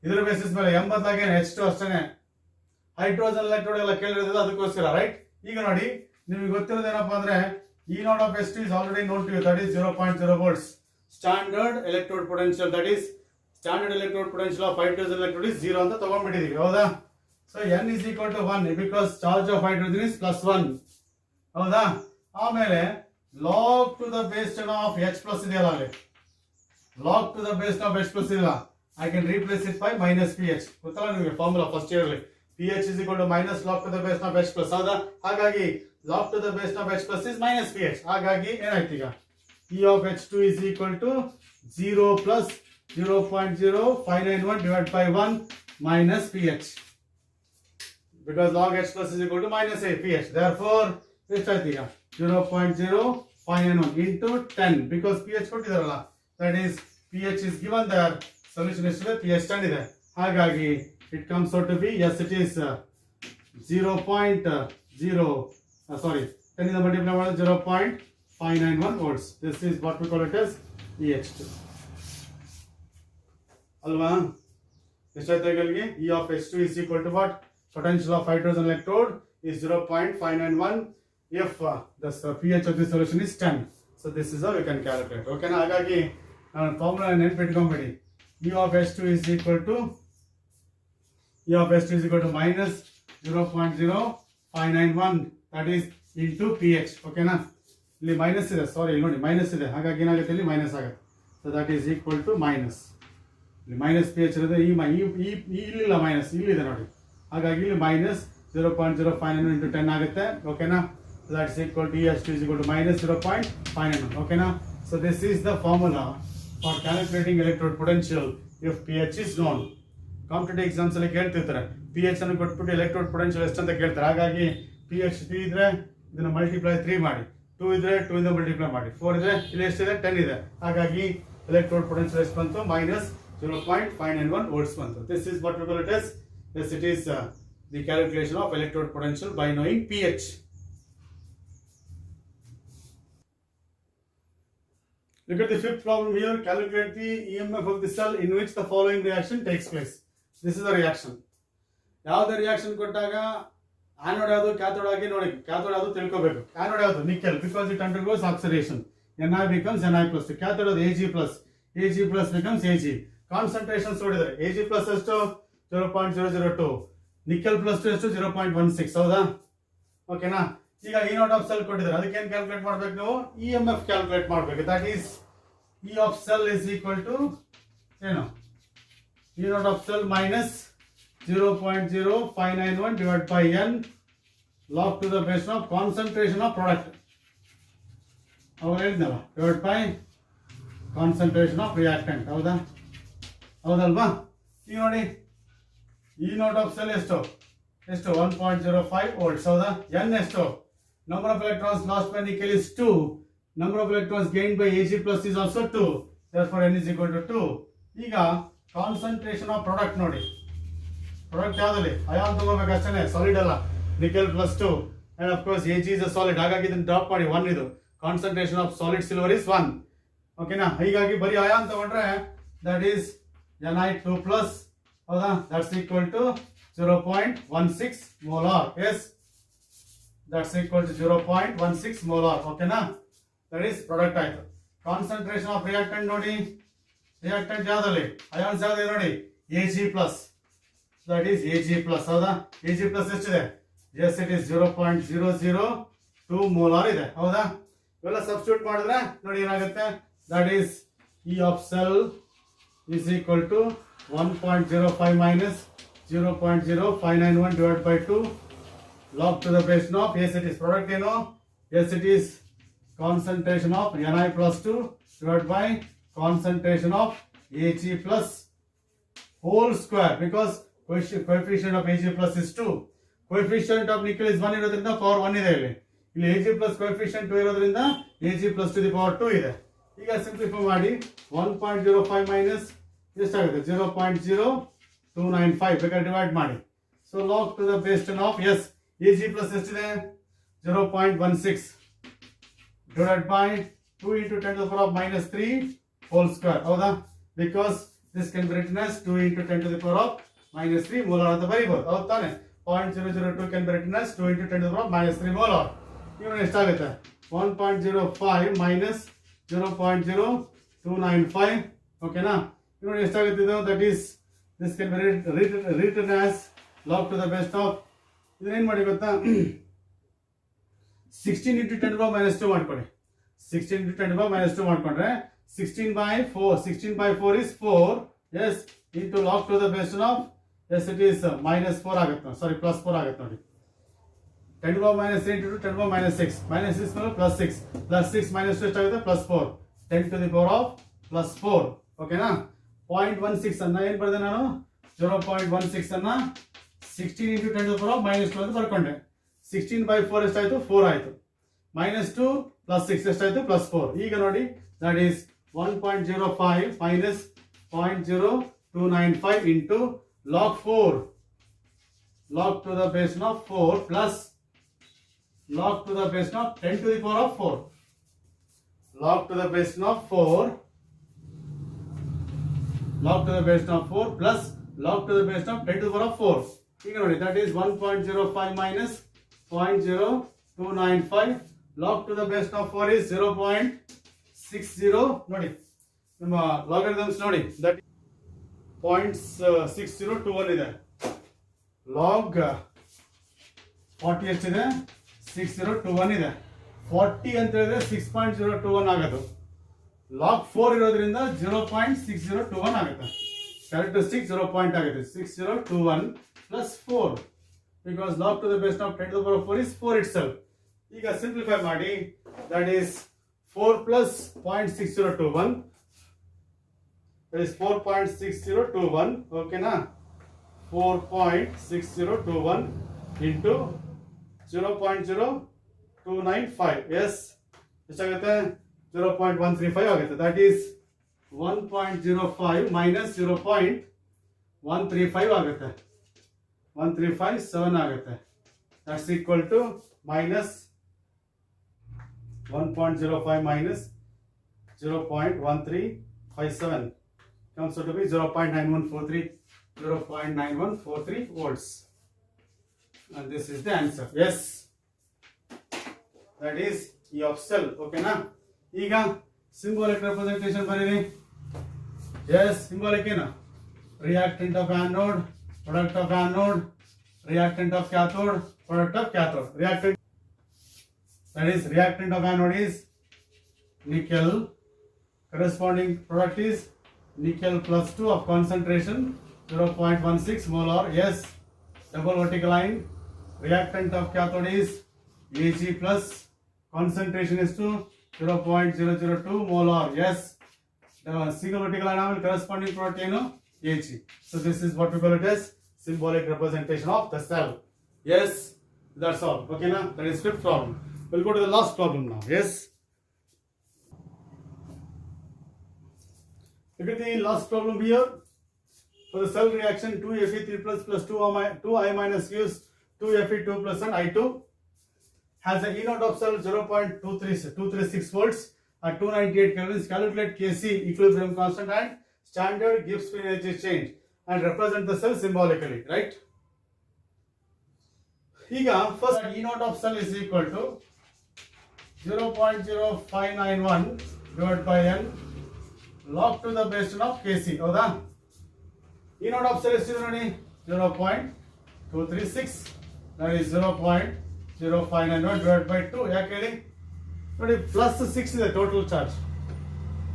ಇದರ basis ಮೇಲೆ m ಬದಲಾಗಿ H2 ಅಷ್ಟೇನೆ. Hydrogen electrode ಎಲ್ಲ ಕೇಳಿರೋದು ಅದಕ್ಕೋಸ್ಕರ, right? ಈಗ ನೋಡಿ, ನಿಮಗೆ ಗೊತ್ತಿರೋದು ಏನಪ್ಪಾ ಅಂದ್ರೆ E naught of H2 is already known to you, that is 0.0 volts. Standard electrode potential, that is standard electrode potential of hydrogen electrode is 0 ಅಂತ ತಗೊಂಡ್ಬಿಟ್ಟಿದೀವಿ ಹೌದಾ? So n is equal to 1 because charge of hydrogen is plus 1 ಹೌದಾ? ಆಮೇಲೆ log to the base 10 of H plus ಇದೆಯಲ್ಲ, ಅಲ್ಲಿ log to the base 10 of H plus ಇದೆಯಲ್ಲ, I can replace it by minus pH. ಗೊತ್ತಲ್ಲ ನಿಮಗೆ formula first year ಅಲ್ಲಿ, pH is equal to minus log to the base 10 of H plus ಹೌದಾ? ಹಾಗಾಗಿ log to the base 10 of H plus is minus pH. ಹಾಗಾಗಿ ಏನಾಯ್ತು ಈಗ, E of H2 is equal to 0 plus 0.0591 divided by 1 minus pH. Because log H plus is equal to minus pH. Therefore, ಎಷ್ಟಾಯ್ತು ಈಗ 0.0591 into 10 because pH ಕೊಟ್ಟಿದಾರಲ್ಲ, that is pH is given there, solution ಎಷ್ಟಿದೆ pH 10 ಇದೆ. ಹಾಗಾಗಿ it comes out to be, yes it is 10 ಇಂದ multiply ಮಾಡಿದ್ರೆ 0.591 volts. This is what we call it as EH2 ಅಲ್ವಾ? ಎಷ್ಟಾಯ್ತು ಇಲ್ಲಿಗೆ? E of H2 is equal to what? Potential of hydrogen electrode is 0.591 if the pH of the solution is 10. So this is how you can calculate. Okay na? ಹಾಗಾಗಿ formula ನೆನಪಿಟ್ಕೊಂಡ್ಬಿಡಿ. E of H2 is equal to minus 0.0591, that is into pH. Okay na? ಇಲ್ಲಿ minus ಇದೆ, ಸಾರಿ ಇಲ್ಲಿ ನೋಡಿ minus ಇದೆ, ಹಾಗಾಗಿ ಏನಾಗುತ್ತೆ ಇಲ್ಲಿ minus ಆಗುತ್ತೆ. So that is equal to minus, ಇಲ್ಲಿ ಮೈನಸ್ pH ಇರೋದು, ಇಲ್ಲಿಲ್ಲ ಮೈನಸ್, ಇಲ್ಲಿದೆ ನೋಡಿ, ಹಾಗಾಗಿ ಇಲ್ಲಿ ಮೈನಸ್ 0.059 into 10 ಆಗುತ್ತೆ. ಓಕೆನಾ? So that is equal to EH2 is equal to minus 0.591. ಓಕೆನಾ? So this is the formula for calculating electrode potential if pH is known. Competitive exams ಅಲ್ಲಿ ಕೇಳ್ತಿರ್ತಾರೆ, pH ಅನ್ನು ಕೊಟ್ಬಿಟ್ಟು ಎಲೆಕ್ಟ್ರೋಡ್ ಪೊಟೆನ್ಷಿಯಲ್ ಎಷ್ಟು ಅಂತ ಕೇಳ್ತಾರೆ. ಹಾಗಾಗಿ pH 3 ಇದ್ರೆ ಇದನ್ನ ಮಲ್ಟಿಪ್ಲೈ 3 ಮಾಡಿ, 2 ಇದ್ರೆ 2 ಇಂದ ಮಲ್ಟಿಪ್ಲೈ ಮಾಡಿ, 4 ಇದ್ರೆ ಇಲ್ಲಿ ಎಷ್ಟಿದೆ 10 ಇದೆ. ಹಾಗಾಗಿ ಎಲೆಕ್ಟ್ರೋಡ್ ಪೊಟೆನ್ಷಿಯಲ್ ಎಷ್ಟು ಬಂತು? minus 0.591 volts ಬಂತು. This is what we call it as, yes it is the calculation of electrode potential by knowing pH. Look at the fifth problem here. Calculate the EMF of the cell in which the following reaction takes place. This is the reaction. ಯಾವುದೇ reaction ಕೊಟ್ಟಾಗ anode ಯಾವುದು cathode ಆಗಿ ನೋಡಿ, cathode ಯಾವುದು ತಿಳ್ಕೋಬೇಕು. Anode ಯಾವುದು? Nickel, because it undergoes oxidation. Na becomes Na plus. Cathode ಅದು Ag plus. Ag plus becomes Ag. Concentration ನೋಡಿದರೆ Ag plus ಎಷ್ಟು? 0.002. ನಿಕೆಲ್ ಪ್ಲಸ್ ಎಷ್ಟು? 0.16 ಹೌದಾ? ಓಕೆನಾ? ಈಗ E naught of cell ಕೊಟ್ಟಿದ್ದಾರೆ, ಅದಕ್ಕೆ ಏನು ಕ್ಯಾಲ್ಕುಲೇಟ್ ಮಾಡಬೇಕು ನಾವು? EMF ಕ್ಯಾಲ್ಕುಲೇಟ್ ಮಾಡಬೇಕು. That is E of cell is equal to ಏನು? E naught of cell minus 0.0591 divided by n log to the base of concentration of product. ಅವಾಗ ಹೇಳಿದ್ನಲ್ಲ, divided by concentration of reactant. ಹೌದಾ? ಹೌದಲ್ವಾ? ಈಗ ನೋಡಿ, E naught of cell ಎಷ್ಟು 1.05 volts ಹೌದಾ? n ಎಷ್ಟು? Number of electrons lost by nickel is 2. Number of electrons gained by Ag plus is also 2. Therefore n is equal to 2. ಈಗ concentration of product ನೋಡಿ, product ಯಾವ್ದಲ್ಲಿ ion ತಗೋಬೇಕು ಅಷ್ಟೇ, solid ಅಲ್ಲ. Nickel plus 2 and of course Ag is a solid, ಹಾಗಾಗಿ ಇದನ್ನ drop ಮಾಡಿ 1 ಇದು. Concentration of solid silver is 1. ಓಕೆನಾ? ಹೀಗಾಗಿ ಬರೀ ಅಯಾನ್ ತಗೊಂಡ್ರೆ ದಟ್ ಈಸ್ Ni2 ಪ್ಲಸ್ ಹೌದಾ? That's equal to 0.16 molar. Yes, that's equal to 0.16 molar. ಓಕೆನಾ? ದಟ್ ಈಸ್ ಪ್ರಾಡಕ್ಟ್ ಆಯ್ತು. ಕಾನ್ಸಂಟ್ರೇಷನ್ ಆಫ್ ರಿಯಾಕ್ಟೆಂಟ್ ನೋಡಿ, ರಿಯಾಕ್ಟೆಂಟ್ ಯಾವ್ದಲ್ಲಿ ಅಯಾನ್ಸ್ ಯಾವ್ದು ನೋಡಿ? Ag plus. That is Ag plus ಹೌದಾ? Ag plus ಎಷ್ಟಿದೆ? Yes, it is 0.002 molar ಇದೆ ಹೌದಾ? ಇವೆಲ್ಲ ಸಬ್ಸ್ಟಿಟ್ಯೂಟ್ ಮಾಡಿದ್ರೆ ನೋಡಿ ಏನಾಗುತ್ತೆ? That is E of cell is equal to 1.05 minus 0.0591 divided by 2 log to the base of, yes it is product ಏನು? Yes it is concentration of Ni plus 2 divided by concentration of Ag plus whole square, because coefficient of Ag plus is 2. Coefficient of nickel is 1 ಇರೋದ್ರಿಂದ power 1 ಇದೆ ಇಲ್ಲಿ Ag plus coefficient 2 ಇರೋದ್ರಿಂದ Ag plus to the power 2 ಇದೆ. ಈಗ simplify ಮಾಡಿ 1.05 minus ಎಷ್ಟಾಗುತ್ತೆ 0.0295 ಬೇಕಾದ್ರೆ divide ಮಾಡಿ. So log to the base 10 of yes Ag plus ಎಷ್ಟಿದೆ 0.16 divided by 2 into 10 to the power of minus 3 whole square. ಹೌದಾ? Because this can be written as 2 into 10 to the power of minus 3 molar ಅಂತ ಬರೀಬಹುದು. ಹೌದು ತಾನೆ? 0.002 can be written as 2 into 10 to the power of minus 3 molar. ಇವಾಗ ಎಷ್ಟಾಗುತ್ತೆ 1.05 minus 0.0295 ಓಕೆನಾ? ಇವಾಗ ಎಷ್ಟಾಗುತ್ತೆ ಇದು that is this can be written as log to the base of ಇದನ್ನೇನು ಮಾಡಿ ಗೊತ್ತಾ 16 into 10 to the power minus 2 ಮಾಡ್ಕೊಳ್ಳಿ. 16 into 10 to the power minus 2 ಮಾಡ್ಕೊಂಡ್ರೆ 16 by 4 is 4 yes into log to the base of yes it is minus 4 ಆಗುತ್ತೆ ಸಾರಿ plus 4 ಆಗುತ್ತೆ ನೋಡಿ 10 to the power minus 3 into 10 to the power minus 6 minus 6 plus 6 plus 6 minus 2 ಎಷ್ಟಾಗುತ್ತೆ plus 4 10 to the power of plus 4 ಓಕೆನಾ 0.16 ಅನ್ನ ಏನು ಬರೆದೆ ನಾನು 0.16 ಅನ್ನ 16 into 10 to the power of minus 2 ಅಂತ ಬರ್ಕೊಂಡೆ 16 by 4 ಎಷ್ಟಾಯಿತು 4 ಆಯಿತು minus 2 plus 6 ಎಷ್ಟಾಯಿತು plus 4 ಈಗ ನೋಡಿ that is 1.05 minus 0.0295 into log 4 log to the base of 4 plus log to the base of 10 to the power of 4 log to the base of 4 log to the base of 4 plus log to the base of 10 to the power of 4 ಈಗ ನೋಡಿ that is 1.05 minus 0.0295 log to the base of 4 is 0.60 ನೋಡಿ ನಮ್ಮ logarithms ನೋಡಿ that 0.6021 ಇದೆ log 40 ಎಷ್ಟಿದೆ 6021 ಇದೆ 40 ಅಂತ ಹೇಳಿದ್ರೆ 6.021 ಆಗೋದು log 4 ಇರೋದ್ರಿಂದ 0.6021 ಆಗುತ್ತೆ characteristic 0 point ಆಗುತ್ತೆ 6021 plus 4 because log to the base of 10 to the power of 4 is 4 itself. ಈಗ ಸಿಂಪ್ಲಿಫೈ ಮಾಡಿ that is 4 plus 0.6021 that is 4.6021 ಓಕೆನಾ 4.6021 into 0.0295 yes ಎಷ್ಟಾಗುತ್ತೆ 0.135 ಆಗುತ್ತೆ that is 1.05 minus 0.135 ಆಗುತ್ತೆ 1357 ಆಗುತ್ತೆ that's equal to minus 1.05 minus 0.1357 comes out to be 0.9143 volts and this is the answer yes that is E of cell okay na ಈಗ symbolic representation ಬರೀರಿ yes symbolic ಏನು reactant of anode product of anode reactant of cathode product of cathode reactant that is reactant of anode is nickel corresponding product is nickel plus 2 of concentration 0.16 molar yes double vertical line reactant of cathode is Ag plus concentration is to 0.002 molar yes the single vertical line will corresponding product ಏನು Ag so this is what we call it as symbolic representation of the cell yes that's all okay na that is fifth problem we'll go to the last problem now yes look at the last problem here for the cell reaction 2Fe3 plus 2I minus gives 2Fe2 plus and I2 has a E naught of cell 0.236 volts at 298 kelvins calculate Kc equilibrium constant and standard Gibbs free energy change and represent the cell symbolically right ಈಗ first E naught of cell is equal to 0.0591 divided by n log to the base 10 of Kc ಹೌದಾ E naught of cell ಎಷ್ಟಿದೆ ನೋಡಿ 0.236 that is 0.0591 divided by 2 ಯಾಕೆ ಹೇಳಿ ನೋಡಿ plus 6 ಇದೆ total charge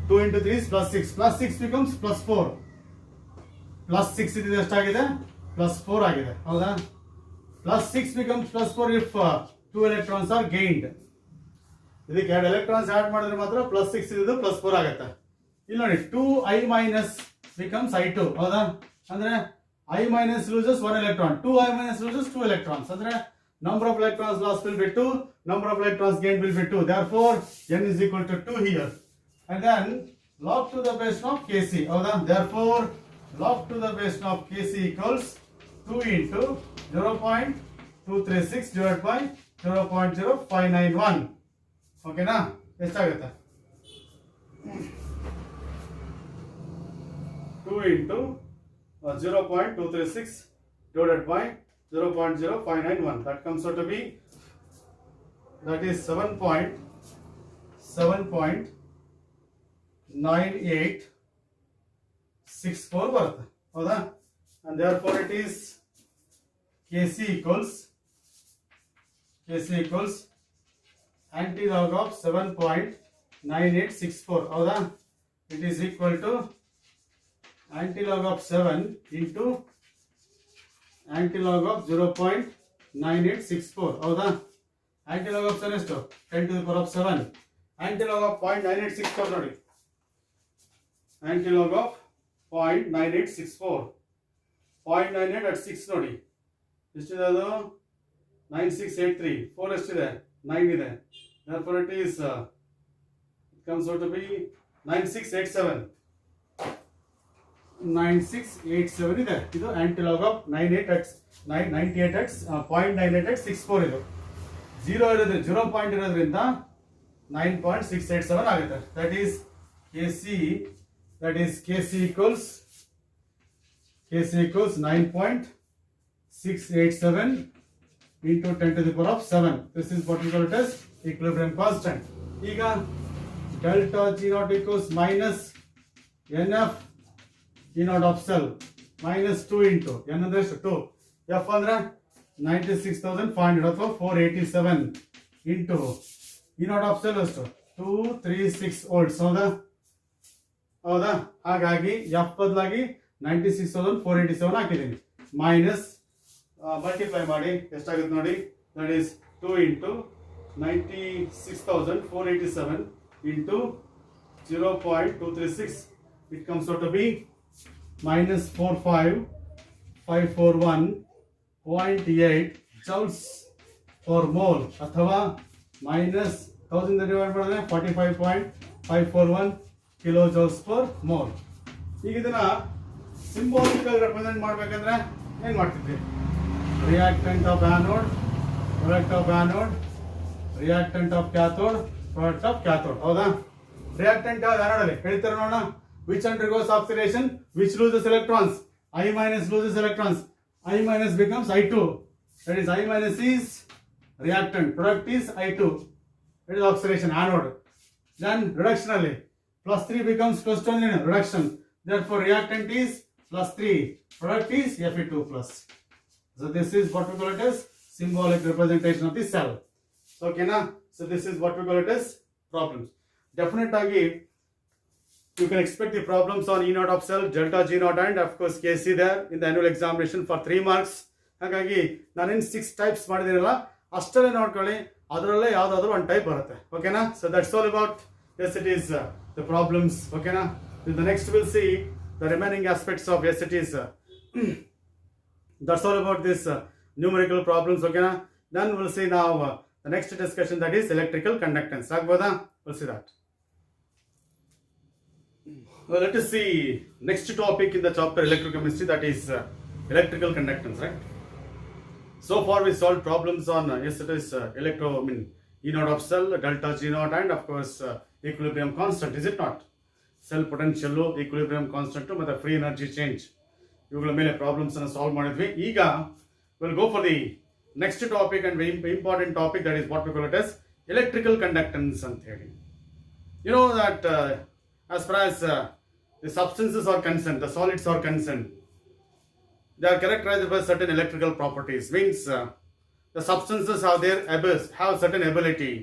2 into 3 is plus 6 plus 6 becomes plus 4 plus 6 ಇದೆ ಎಷ್ಟಾಗಿದೆ plus 4 ಆಗಿದೆ ಹೌದಾ plus 6 becomes plus 4 if 2 electrons are gained ಇದಕ್ಕೆ 2 electrons add ಮಾಡಿದ್ರೆ ಮಾತ್ರ plus 6 ಇದ್ದು plus 4 ಆಗುತ್ತೆ ಇಲ್ಲಿ ನೋಡಿ 2I minus becomes I2 ಹೌದಾ ಅಂದ್ರೆ I minus loses 1 electron, 2I minus loses 2 electrons. Andre number of electrons lost will be 2, number of electrons gained will be 2. Therefore, N is equal to 2 here. And then log to the base of Kc. Therefore, log to the base of Kc equals 2 into 0.236 divided by 0.0591. Okay na? ಎಷ್ಟಾಗುತ್ತೆ 2 into 0.236 divided by 0.0591. That comes out to be, that is 7.9864 ಬರುತ್ತೆ ಹೌದಾ. And therefore it is Kc equals antilog of 7.9864 ಹೌದಾ. It is equal to antilog of 7 into antilog of 0.9864 ಹೌದಾ. antilog of 7 ಎಷ್ಟು 10 to the power of 7. antilog of 0.9864 ನೋಡಿ, antilog of 0.9864, 0.98 at 6 ನೋಡಿ ಎಷ್ಟಿದೆ ಅದು 9683, 4 ಎಷ್ಟಿದೆ 9 ಇದೆ. therefore it is it comes out to be 9687 ಇದೆ. ಇದು antilog of 98 at 0.98 ಇದು 0 ಇರೋದ್ರಿಂದ 0 ಪಾಯಿಂಟ್ ಇರೋದ್ರಿಂದ 9.687 ಆಗುತ್ತೆ. that is Kc equals 9.687 into 10 to the power of 7. This is what we call it as equilibrium constant. ಈಗ delta G naught equals minus NF E naught of cell minus 2 into N ಅಂದ್ರೆ ಎಷ್ಟು 2, F ಅಂದ್ರೆ 96,500 ಅಥವಾ 487 into E naught of cell ಎಷ್ಟು 236 volts ಹೌದಾ. ಹಾಗಾಗಿ F ಬದಲಾಗಿ 96,487 ಹಾಕಿದ್ದೀನಿ, ಮೈನಸ್ ಮಲ್ಟಿಪ್ಲೈ ಮಾಡಿ ಎಷ್ಟಾಗುತ್ತೆ ನೋಡಿ, that is 2 into 96,487 into 0.236. it comes out to be minus 45541.8 joules per mole ಅಥವಾ minus 1000 ಡಿವೈಡ್ ಮಾಡಿದ್ರೆ 45.541 kilojoules per mole. ಈಗ ಇದನ್ನ ಸಿಂಬಾಲಿಕಲ್ ರೆಪ್ರೆಸೆಂಟ್ ಮಾಡಬೇಕಂದ್ರೆ ಏನು ಮಾಡ್ತಿದ್ವಿ, reactant of anode, product of anode, reactant of cathode, product of cathode ಹೌದಾ. Reactant of anode ಅಲ್ಲಿ ಹೇಳ್ತಾರೆ ನೋಡೋಣ, which undergoes oxidation, which loses electrons, I minus loses electrons, I minus becomes I2, that is I minus is reactant, product is I2, that is oxidation anode. Then reduction ali plus 3 becomes plus 2 reduction, therefore reactant is plus 3, product is Fe2 plus. So this is what we call it as symbolic representation of the cell. Okay na, so this is what we call it as problems. Definite agi you can expect the problems on E naught of cell, delta G naught and of course Kc there in the annual examination for 3 marks. ಹಾಗಾಗಿ ನಾನೇನು 6 types ಮಾಡಿದಿರಲ್ಲ ಅಷ್ಟಲ್ಲೇ ನೋಡ್ಕೊಳ್ಳಿ, ಅದರಲ್ಲೇ ಯಾವುದಾದ್ರೂ ಒಂದು type ಬರುತ್ತೆ ಓಕೆನಾ. So that's all about it is the problems. Okay na, in the next we'll see the remaining aspects of it is that's all about this numerical problems. Okay na, then we'll see now the next discussion, that is electrical conductance. Agboda, we'll see that. Well, let us see next topic in the chapter electrochemistry, that is electrical conductance, right? So far we solved problems on it is E naught of cell, delta G naught and of course equilibrium constant, is it not? Cell potential, equilibrium constant ಮತ್ತೆ free energy change, ಇವುಗಳ ಮೇಲೆ problems ಅನ್ನು solve ಮಾಡಿದ್ವಿ. ಈಗ we'll go for the next topic and very important topic, that is what we call it as electrical conductance ಅಂತ ಹೇಳಿ. You know that as far as the substances are concerned, the solids are concerned, they are characterized by certain electrical properties. Means the substances have certain ability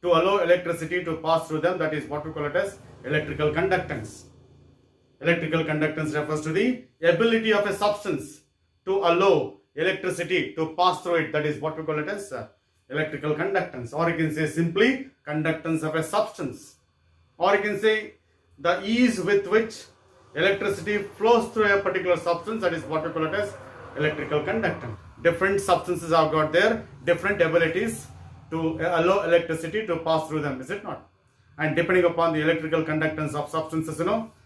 to allow electricity to pass through them, that is what we call it as electrical conductance. Electrical conductance refers to the ability of a substance to allow electricity to pass through it, that is what we call it as electrical conductance, or you can say simply conductance of a substance, or you can say the ease with which electricity flows through a particular substance, that is what we call it as electrical conductance. Different substances have got their different abilities to allow electricity to pass through them, is it not? And depending upon the electrical conductance of substances,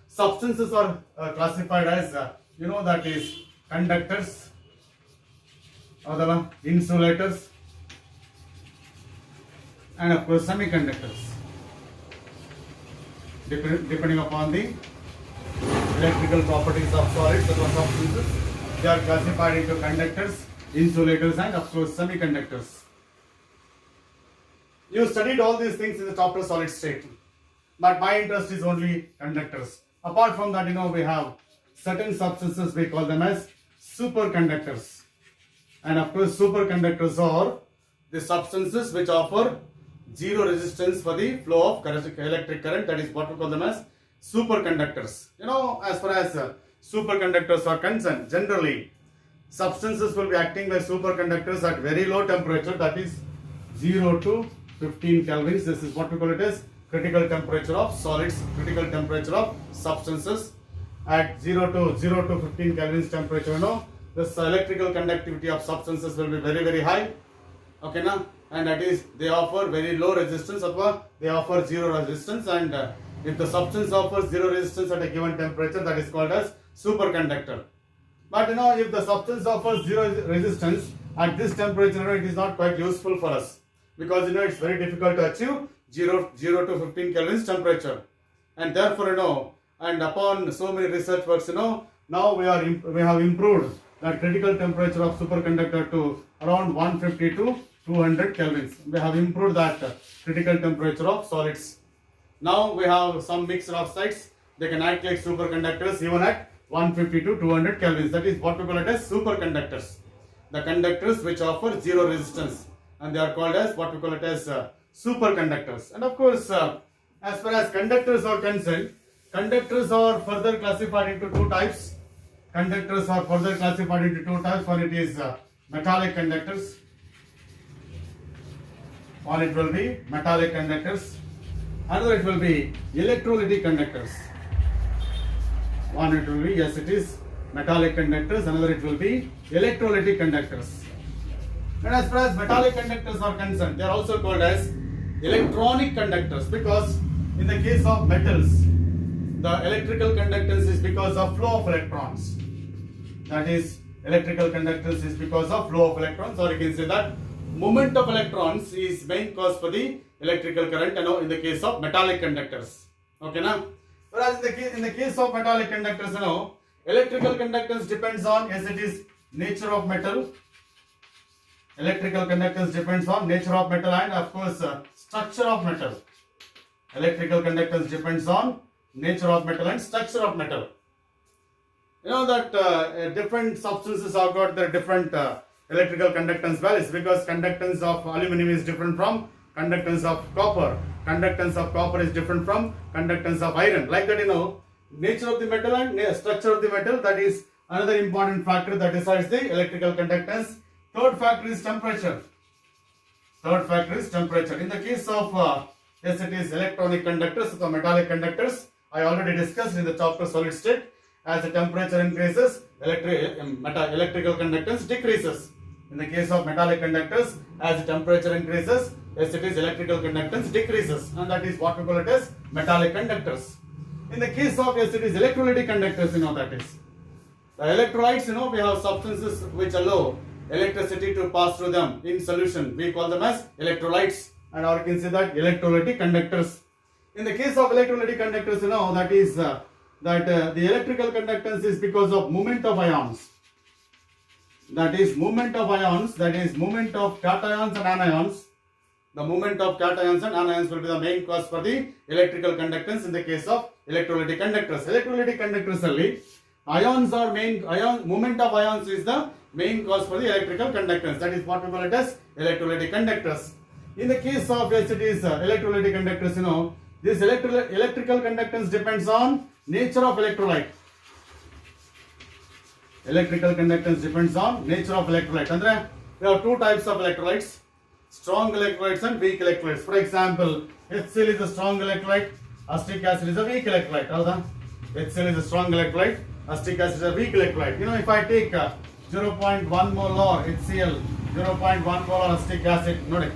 substances are classified as, that is conductors, or insulators, and of course semiconductors. Depending upon the electrical properties of solids or substances, they are classified into conductors, insulators, and of course semiconductors. You studied all these things in the chapter solid state, but my interest is only conductors. Apart from that, we have certain substances, we call them as superconductors. And of course, superconductors are the substances which offer zero resistance for the flow of electric current. That is what we call them as superconductors. As far as superconductors are concerned, generally substances will be acting like superconductors at very low temperature, that is 0 to 15 kelvins. This is what we call it as critical temperature of solids, critical temperature of substances. At 0 to 15 kelvins temperature, this electrical conductivity of substances will be very, very high. Okay, now, and that is they offer very low resistance, or they offer zero resistance. And if the substance offers zero resistance at a given temperature, that is called as superconductor. But if the substance offers zero resistance at this temperature, it is not quite useful for us, because it's very difficult to achieve 0 to 15 kelvins temperature. And therefore, and upon so many research works, now we have improved that critical temperature of superconductor to around 150 to 200 kelvins. We have improved that critical temperature of solids. Now we have some mixed oxides, they can act like superconductors even at 150 to 200 kelvins. That is what we call it as superconductors. The conductors which offer zero resistance, and they are called as what we call it as superconductors. And of course, as far as conductors are concerned, conductors are further classified into two types. One it is metallic conductors. One it will be metallic conductors. Another it will be electrolytic conductors. One it will be, yes, it is metallic conductors. Another it will be electrolytic conductors. And as far as metallic conductors are concerned, they are also called as electronic conductors, because in the case of metals, the electrical conductance is because of flow of electrons. That is, electrical conductance is because of flow of electrons, or you can say that movement of electrons is main cause for the electrical current, in the case of metallic conductors. Okay, now, whereas in the case of metallic conductors, electrical conductance depends on, yes, it is nature of metal. Electrical conductance depends on nature of metal and of course structure of metal. Electrical conductance depends on nature of metal and structure of metal. That different substances have got their different electrical conductance values, because conductance of aluminum is different from conductance of copper. Conductance of copper is different from conductance of iron. Like that, nature of the metal and structure of the metal, that is another important factor that decides the electrical conductance. Third factor is temperature. In the case of, yes, it is electronic conductors, so metallic conductors, I already discussed in the chapter solid state. As the temperature increases, electrical conductance decreases. In the case of metallic conductors, as the temperature increases, yes, it is electrical conductance decreases, and that is what we call it as metallic conductors. In the case of, yes, it is electrolytic conductors, that is. The electrolytes, we have substances which allow electricity to pass through them in solution. We call them as electrolytes, and or you can say that electrolytic conductors. In the case of electrolytic conductors, that is the electrical conductance is because of movement of ions. That is movement of ions, that is movement of cations and anions. The movement of cations and anions will be the main cause for the electrical conductance in the case of electrolytic conductors. Electrolytic conductors only, movement of ions is the main cause for the electrical conductance. That is what we call it as electrolytic conductors. In the case of, yes, it is electrolytic conductors, this electrical conductance depends on nature of electrolyte. Electrical conductance depends on nature of electrolyte. And we have two types of electrolytes, strong electrolytes and weak electrolytes. For example, HCl is a strong electrolyte, acetic acid is a weak electrolyte. HCl is a strong electrolyte, acetic acid is a weak electrolyte. If I take 0.1 molar HCl, 0.1 molar acetic acid, note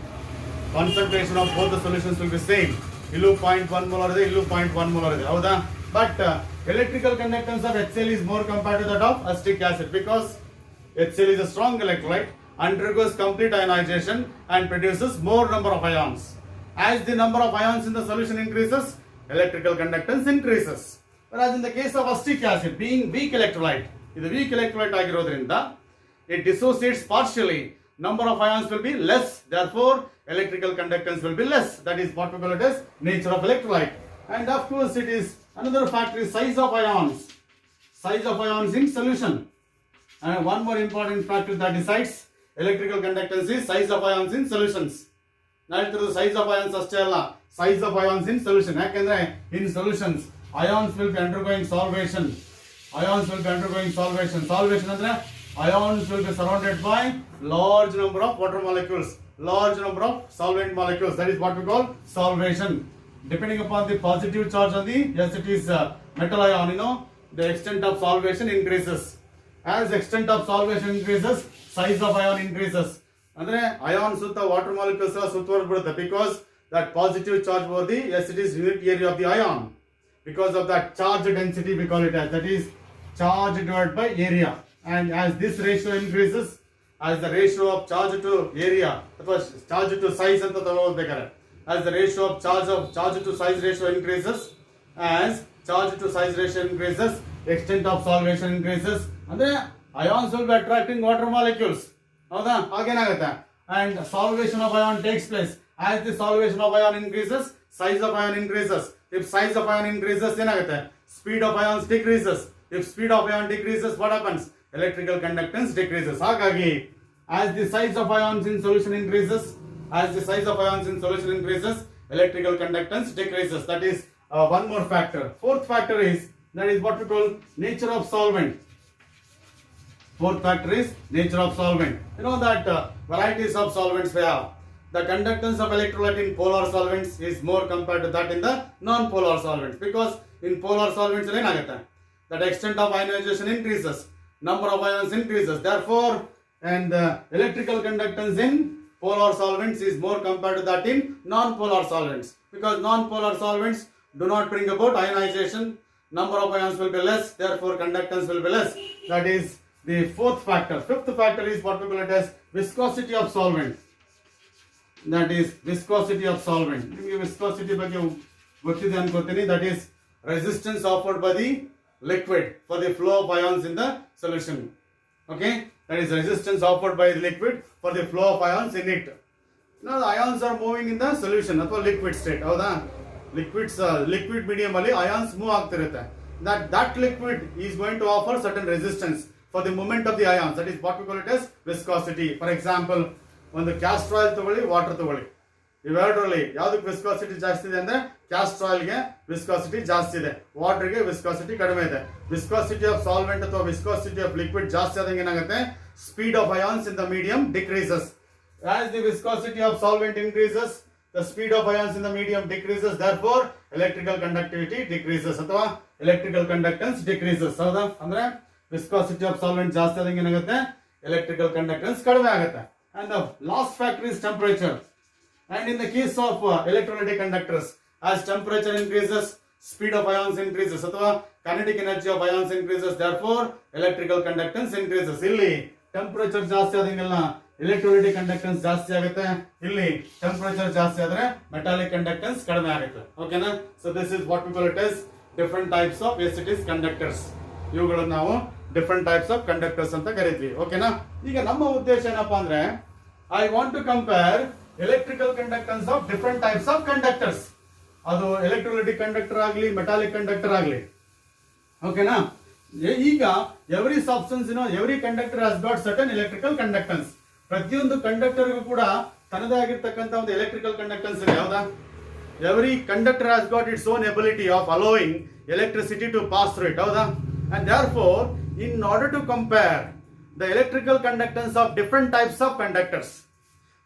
concentration of both the solutions will be same. Illu 0.1 molar is illu 0.1 molar is hauda. But electrical conductance of HCl is more compared to that of acetic acid because HCl is a strong electrolyte, undergoes complete ionization and produces more number of ions. As the number of ions in the solution increases, electrical conductance increases. Whereas in the case of acetic acid, being weak electrolyte, ಇದು weak electrolyte ಆಗಿರೋದ್ರಿಂದ it dissociates partially. Number of ions will be less, therefore electrical conductance will be less. That is what we call it as nature of electrolyte. And of course it is another factor is size of ions. Size of ions in solution. And one more important factor that decides electrical conductance is size of ions in solutions. Now size of ions ಅಷ್ಟೇ ಅಲ್ಲ, size of ions in solution. ಯಾಕೆಂದ್ರೆ in solutions ions will be undergoing solvation. Ions will be undergoing solvation. Solvation ಅಂದ್ರೆ ions will be surrounded by large number of water molecules, large number of solvent molecules. That is what we call solvation. Depending upon the positive charge on the, yes, it is metal ion, the extent of solvation increases. As extent of solvation increases, size of ion increases. Andre ion sutta water molecules suttvarbidutte because that positive charge over the, yes, it is unit area of the ion. Because of that charge density we call it as, that is charge divided by area. And as this ratio increases, as the ratio of charge to area, ಅಥವಾ charge to size ಅಂತ ತಗೋಬೇಕಾದ್ರೆ, as the ratio of charge to size ratio increases, as charge to size ratio increases, extent of solvation increases. ಅಂದ್ರೆ ions will be attracting water molecules. ಹೌದಾ? ಹಾಗೇನಾಗುತ್ತೆ? And solvation of ion takes place. As the solvation of ion increases, size of ion increases. If size of ion increases, ಏನಾಗುತ್ತೆ? Speed of ions decreases. If speed of ion decreases, what happens? Electrical conductance decreases. ಹಾಗಾಗಿ as the size of ions in solution increases, electrical conductance decreases. That is one more factor. Fourth factor is, that is what we call nature of solvent. Fourth factor is nature of solvent. You know that varieties of solvents we have. The conductance of electrolyte in polar solvents is more compared to that in the non-polar solvents, because in polar solvents that extent of ionization increases, number of ions increases, therefore, and electrical conductance in polar solvents is more compared to that in non-polar solvents, because non-polar solvents do not bring about ionization, number of ions will be less, therefore conductance will be less. That is the fourth factor. Fifth factor is what we call it as viscosity of solvent. That is viscosity of solvent. Viscosity ಬಗ್ಗೆ ಗೊತ್ತಿದೆ ಅನ್ಕೋತೀನಿ. That is resistance offered by the liquid for the flow of ions in the solution. Okay, that is resistance offered by the liquid for the flow of ions in it. Now the ions are moving in the solution ಅಥವಾ liquid state. ಹೌದಾ? liquid medium ಅಲ್ಲಿ ions move ಆಗ್ತಿರುತ್ತೆ. That liquid is going to offer certain resistance for the movement of the ions. That is what we call it as viscosity. For example, ಒಂದು castor oil ತಗೊಳ್ಳಿ, water ತಗೊಳ್ಳಿ, ಇವೆರಡರಲ್ಲಿ ಯಾವ್ದಕ್ಕೆ viscosity ಜಾಸ್ತಿ ಇದೆ ಅಂದ್ರೆ castor ಆಯಿಲ್ಗೆ viscosity ಜಾಸ್ತಿ ಇದೆ, ವಾಟರ್ಗೆ ವಿಸ್ಕಾಸಿಟಿ ಕಡಿಮೆ ಇದೆ. ವಿಸ್ಕಾಸಿಟಿ ಆಫ್ ಸಾಲ್ವೆಂಟ್ ಅಥವಾ ವಿಸ್ಕಾಸಿಟಿ ಆಫ್ ಲಿಕ್ವಿಡ್ ಜಾಸ್ತಿ ಆದಂಗೆ ಏನಾಗುತ್ತೆ? Speed of ions in the medium decreases. As the viscosity of solvent increases, the speed of ions in the medium decreases, therefore electrical conductivity decreases ಅಥವಾ electrical conductance decreases. ಹೌದಾ? ಅಂದ್ರೆ viscosity of solvent ಜಾಸ್ತಿ ಆದಂಗೆ ಏನಾಗುತ್ತೆ? Electrical conductance ಕಡಿಮೆ ಆಗುತ್ತೆ. And the last factor is temperature. And in the case of electrolytic conductors, as temperature increases, speed of ions increases ಅಥವಾ kinetic energy of ions increases, therefore electrical conductance increases. ಇಲ್ಲಿ temperature ಜಾಸ್ತಿ ಆದಂಗೆಲ್ಲ electrolytic conductance ಜಾಸ್ತಿ ಆಗುತ್ತೆ, ಇಲ್ಲಿ temperature ಜಾಸ್ತಿ ಆದ್ರೆ metallic conductance ಕಡಿಮೆ ಆಗುತ್ತೆ. ಓಕೆನಾ? So this is what we call it as different types of ACTs conductors. ಇವುಗಳನ್ನು ನಾವು ಡಿಫರೆಂಟ್ ಟೈಪ್ಸ್ ಆಫ್ ಕಂಡಕ್ಟರ್ಸ್ ಅಂತ ಕರಿತೀವಿ. ಓಕೆನಾ? ಈಗ ನಮ್ಮ ಉದ್ದೇಶ ಏನಪ್ಪಾ ಅಂದ್ರೆ, I want to compare electrical conductance of different types of conductors. ಅದು ಎಲೆಕ್ಟ್ರೋಲೈಟಿಕ್ ಕಂಡಕ್ಟರ್ ಆಗಲಿ, ಮೆಟಾಲಿಕ್ ಕಂಡಕ್ಟರ್ ಆಗಲಿ. ಓಕೆನಾ? ಈಗ every substance every conductor has got certain electrical conductance. ಪ್ರತಿಯೊಂದು ಕಂಡಕ್ಟರ್ಗೂ ಕೂಡ ತನ್ನದೇ ಆಗಿರ್ತಕ್ಕಂಥ ಒಂದು ಎಲೆಕ್ಟ್ರಿಕಲ್ ಕಂಡಕ್ಟೆನ್ಸ್ ಇದೆ. ಹೌದಾ? Every conductor has got its own ability of allowing electricity to pass through it. ಹೌದಾ? And therefore, in order to compare the electrical conductance of different types of conductors,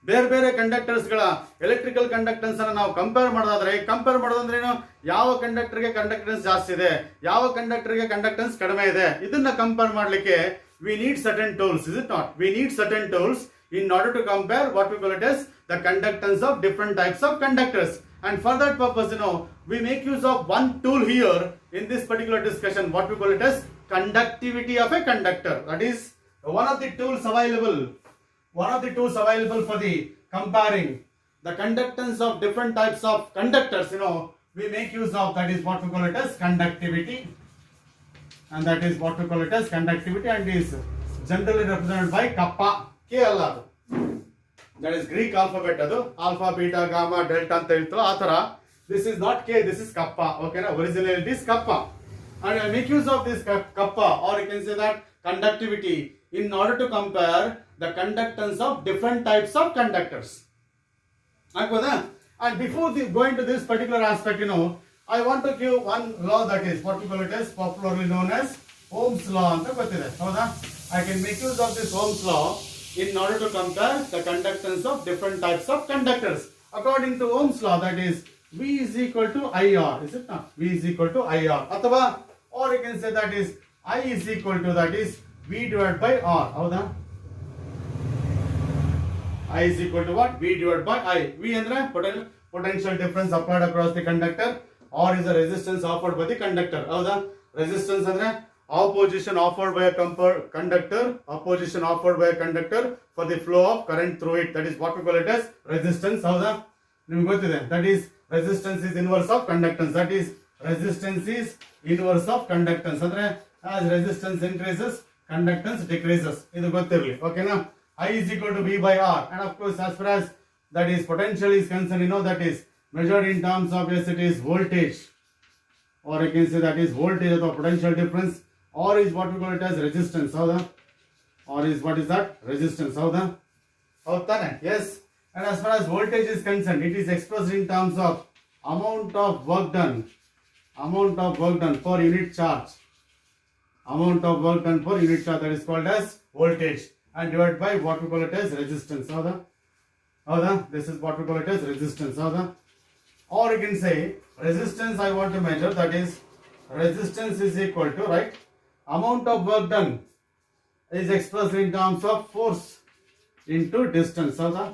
ಬೇರೆ ಬೇರೆ ಕಂಡಕ್ಟರ್ಸ್ಗಳ ಎಲೆಕ್ಟ್ರಿಕಲ್ ಕಂಡಕ್ಟೆನ್ಸ್ ಅನ್ನು ನಾವು compare ಮಾಡೋದಂದ್ರೆ ಏನು, ಯಾವ ಕಂಡಕ್ಟರ್ಗೆ conductance ಜಾಸ್ತಿ ಇದೆ, ಯಾವ ಕಂಡಕ್ಟರ್ಗೆ ಕಂಡಕ್ಟೆನ್ಸ್ ಕಡಿಮೆ ಇದೆ, ಇದನ್ನ ಕಂಪೇರ್ ಮಾಡಲಿಕ್ಕೆ we need certain tools, is it not? We need certain tools in order to compare what we call it as the conductance of different types of conductors. And for that purpose, we make use of one tool here in this particular discussion, what we call it as conductivity of a conductor. That is one of the tools available for the comparing the conductance of different types of conductors. We make use of, that is what we call it as conductivity. And that is what we call it as conductivity, and is generally represented by kappa. K alla adu, that is Greek alphabet, adu alpha, beta, gamma, delta anta ಹೇಳ್ತಲ್ಲ ಆ ತರ. This is not K, this is kappa. Okay na, originally it is kappa, and I make use of this kappa, or you can say that conductivity, in order to compare the conductance of different types of conductors. Agboda? And before going to this particular aspect, I want to give one law, that is what we call it as popularly known as Ohm's law anta gottide. Hauda? I can make use of this Ohm's law in order to compare the conductance of different types of conductors. According to Ohm's law, that is V is equal to IR, is it not? V is equal to IR. Athava, or you can say that is I is equal to, that is V divided by R. Hauda? I is equal to what? V divided by I. V andre potential difference applied across the conductor. R is the resistance offered by the conductor. Hauda? Resistance andre opposition offered by a conductor for the flow of current through it. That is what we call it as resistance. Hauda? Nimage gottide. That is resistance is inverse of conductance. That is resistance is inverse of conductance. Andre as resistance increases, conductance decreases. Idu gottirli. Okay na? I is equal to V by R, and of course as far as that is potential is concerned, that is measured in terms of, yes, it is voltage, or you can say that is voltage or potential difference, or is what we call it as resistance. Hauda? Or is what is that? Resistance. Hauda? Houtane? Yes. And as far as voltage is concerned, it is expressed in terms of amount of work done per unit charge. Amount of work done per unit charge, that is called as voltage, and divided by what we call it as resistance. Hauda? This is what we call it as resistance. Hauda? Or you can say resistance I want to measure, that is resistance is equal to, right, amount of work done is expressed in terms of force into distance. Hauda?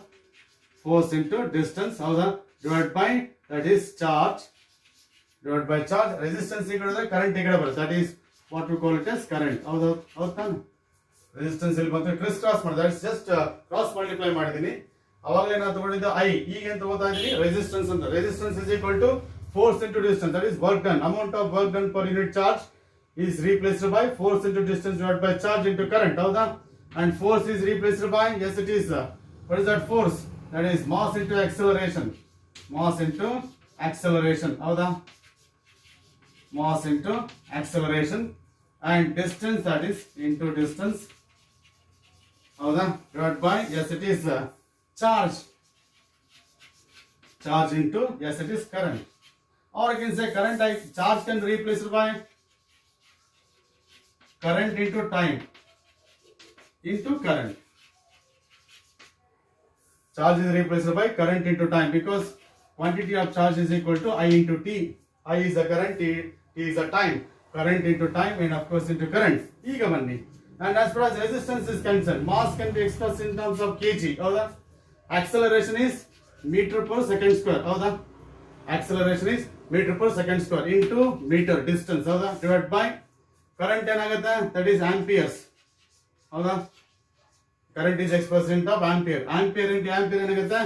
Force into distance. Hauda? Divided by, that is charge, divided by charge. Resistance equal to the current taken over, that is what we call it as current. Hauda? Resistance ಇಲ್ಲಿ ಬಂತು, criss cross ಮಾಡಿದೆ, that's just cross multiply ಮಾಡಿದ್ದೀನಿ. ಅವಾಗಲೇ ನಾನು ತಗೊಂಡಿದ್ದ I, ಈಗ ಏನು ತಗೋತಾ ಇದ್ದೀನಿ ರೆಸಿಸ್ಟೆನ್ಸ್ ಅಂತ. Resistance is equal to force into distance, that is work done. Amount of work done per unit charge is replaced by force into distance divided by charge into current. Hauda? And force is replaced by, yes it is, what is that force? That is mass into acceleration. Mass into acceleration. Hauda? Mass into acceleration. And distance, that is into distance. Hauda? Divided by, yes it is, charge. Charge into, yes it is, current. Or you can say current, charge can be replaced by current into time into current. Charge is replaced by current into time, because quantity of charge is equal to I into T. I is the current, T is the time. Current into time, and of course into current. Eega banni. And as far as resistance is concerned, mass can be expressed in terms of kg. Hauda? Acceleration is meter per second square. Hauda? Acceleration is meter per second square into meter distance. Hauda? Divided by current ಏನಾಗುತ್ತೆ, that is amperes. ಹೌದಾ? current is expressed in terms of ampere. Ampere into ampere ಏನಾಗುತ್ತೆ,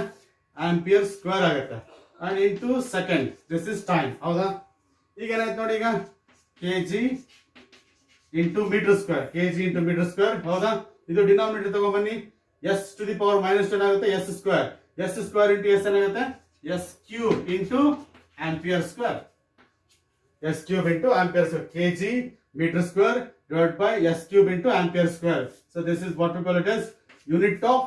ampere square ಆಗುತ್ತೆ. and into second, this is time. ಹೌದಾ? ಈಗ ಏನಾಯ್ತು ನೋಡಿ, ಈಗ kg into meter square, kg into meter square. ಹೌದಾ? ಇದು denominator ತಗೊಂಡ್ಬನ್ನಿ, s to the power minus 10 ಆಗುತ್ತೆ, s square. s square into s ಏನಾಗುತ್ತೆ, s cube into ampere square. s cube into ampere square. kg meter square divided by s cube into ampere square. So this is what we call it as unit of,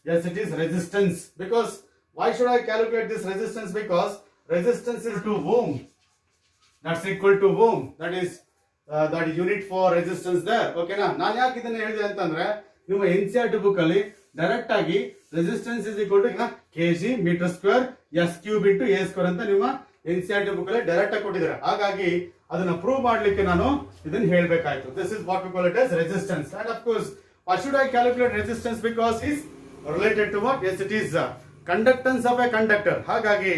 yes it is, resistance. Because why should I calculate this resistance? Because resistance is to ohm. That's equal to ohm. That is that unit for resistance there. Okay na? ನಾನು ಯಾಕೆ ಇದನ್ನ ಹೇಳಿದೆ ಅಂತಂದ್ರೆ, ನಿಮ್ಮ NCERT book ಅಲ್ಲಿ direct ಆಗಿ resistance is equal to KG metre square S cube into A square ಅಂತ ನಿಮ್ಮ NCERT ಬುಕ್ ಅಲ್ಲಿ ಡೈರೆಕ್ಟ್ ಆಗಿ ಕೊಟ್ಟಿದ್ದಾರೆ. ಹಾಗಾಗಿ ಅದನ್ನ ಪ್ರೂವ್ ಮಾಡ್ಲಿಕ್ಕೆ ನಾನು ಇದನ್ನ ಹೇಳ್ಬೇಕಾಯ್ತು. This is what we call it as resistance. And of course, why should I calculate resistance? Because it's related to what? Yes, it is conductance of a conductor. ಹಾಗಾಗಿ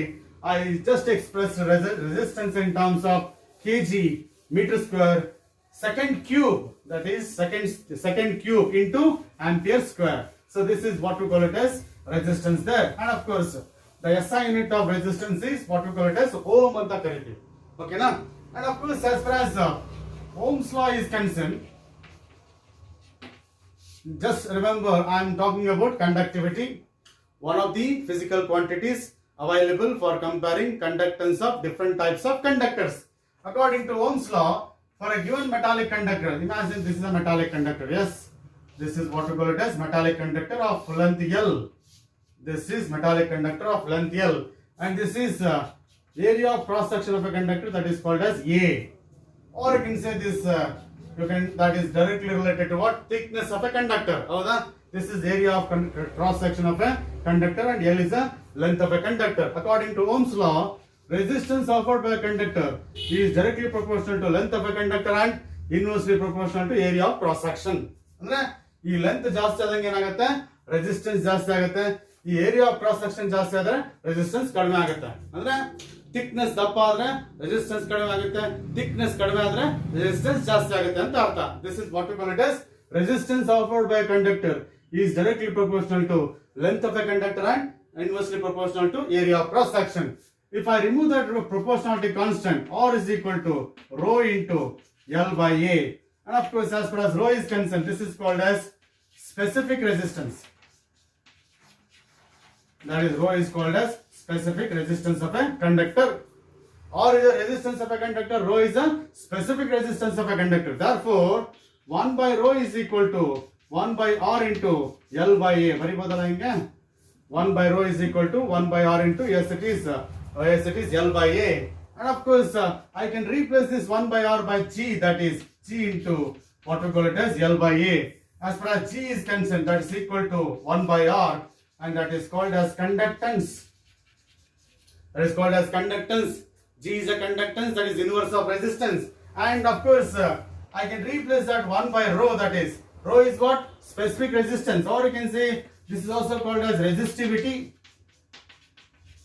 I just express resistance in terms of kg meter square second cube, that is second cube into ampere square. So this is what we call it as resistance there. And of course, the SI unit of resistance is what we call it as ohm anta ಕರೀತೀವಿ. Okay na? And of course, as far as Ohm's law is concerned, just remember I am talking about conductivity, one of the physical quantities available for comparing conductance of different types of conductors. According to Ohm's law, for a given metallic conductor, imagine this is a metallic conductor. Yes, this is what we call it as metallic conductor of length L. This is metallic conductor of length L, and this is area of cross section of a conductor, that is called as A. Or you can say this that is directly related to what? Thickness of a conductor. This is area of cross section of a conductor, and L is the length of a conductor. According to Ohm's law, resistance offered by a conductor is directly proportional to length of a conductor and inversely proportional to area of cross section. ಅಂದ್ರೆ ಈ length ಜಾಸ್ತಿ ಆದಂಗೆ ಏನಾಗುತ್ತೆ? Resistance ಜಾಸ್ತಿ ಆಗುತ್ತೆ. ಈ area of cross section ಜಾಸ್ತಿ ಆದ್ರೆ ರೆಸಿಸ್ಟೆನ್ಸ್ ಕಡಿಮೆ ಆಗುತ್ತೆ. ಅಂದ್ರೆ ಥಿಕ್ನೆಸ್ ದಪ್ಪ ಆದ್ರೆ ರೆಸಿಸ್ಟೆನ್ಸ್ ಕಡಿಮೆ ಆಗುತ್ತೆ, ಥಿಕ್ನೆಸ್ ಕಡಿಮೆ ಆದ್ರೆ ರೆಸಿಸ್ಟೆನ್ಸ್ ಜಾಸ್ತಿ ಆಗುತ್ತೆ ಅಂತ ಅರ್ಥ. This is what we call it as resistance offered by a conductor is directly proportional to length of a conductor and inversely proportional to area of cross section. If I remove that proportionality constant, R is equal to rho into L by A. And of course, as far as rho is concerned, this is called as specific resistance. That is, rho is called as specific resistance of a conductor. R is the resistance of a conductor, rho is the specific resistance of a conductor. Therefore, 1 by rho is equal to 1 by R into L by A. ಬರಿಬೋದಲ್ಲ ಹಿಂಗೆ? 1 by rho is equal to 1 by R into yes it is L by A. And of course, I can replace this 1 by R by G, that is G into what we call it as L by A. As far as G is concerned, that is equal to 1 by R, and that is called as conductance. That is called as conductance. G is a conductance, that is inverse of resistance. And of course, I can replace that 1 by rho, that is rho is what? Specific resistance, or you can say this is also called as resistivity.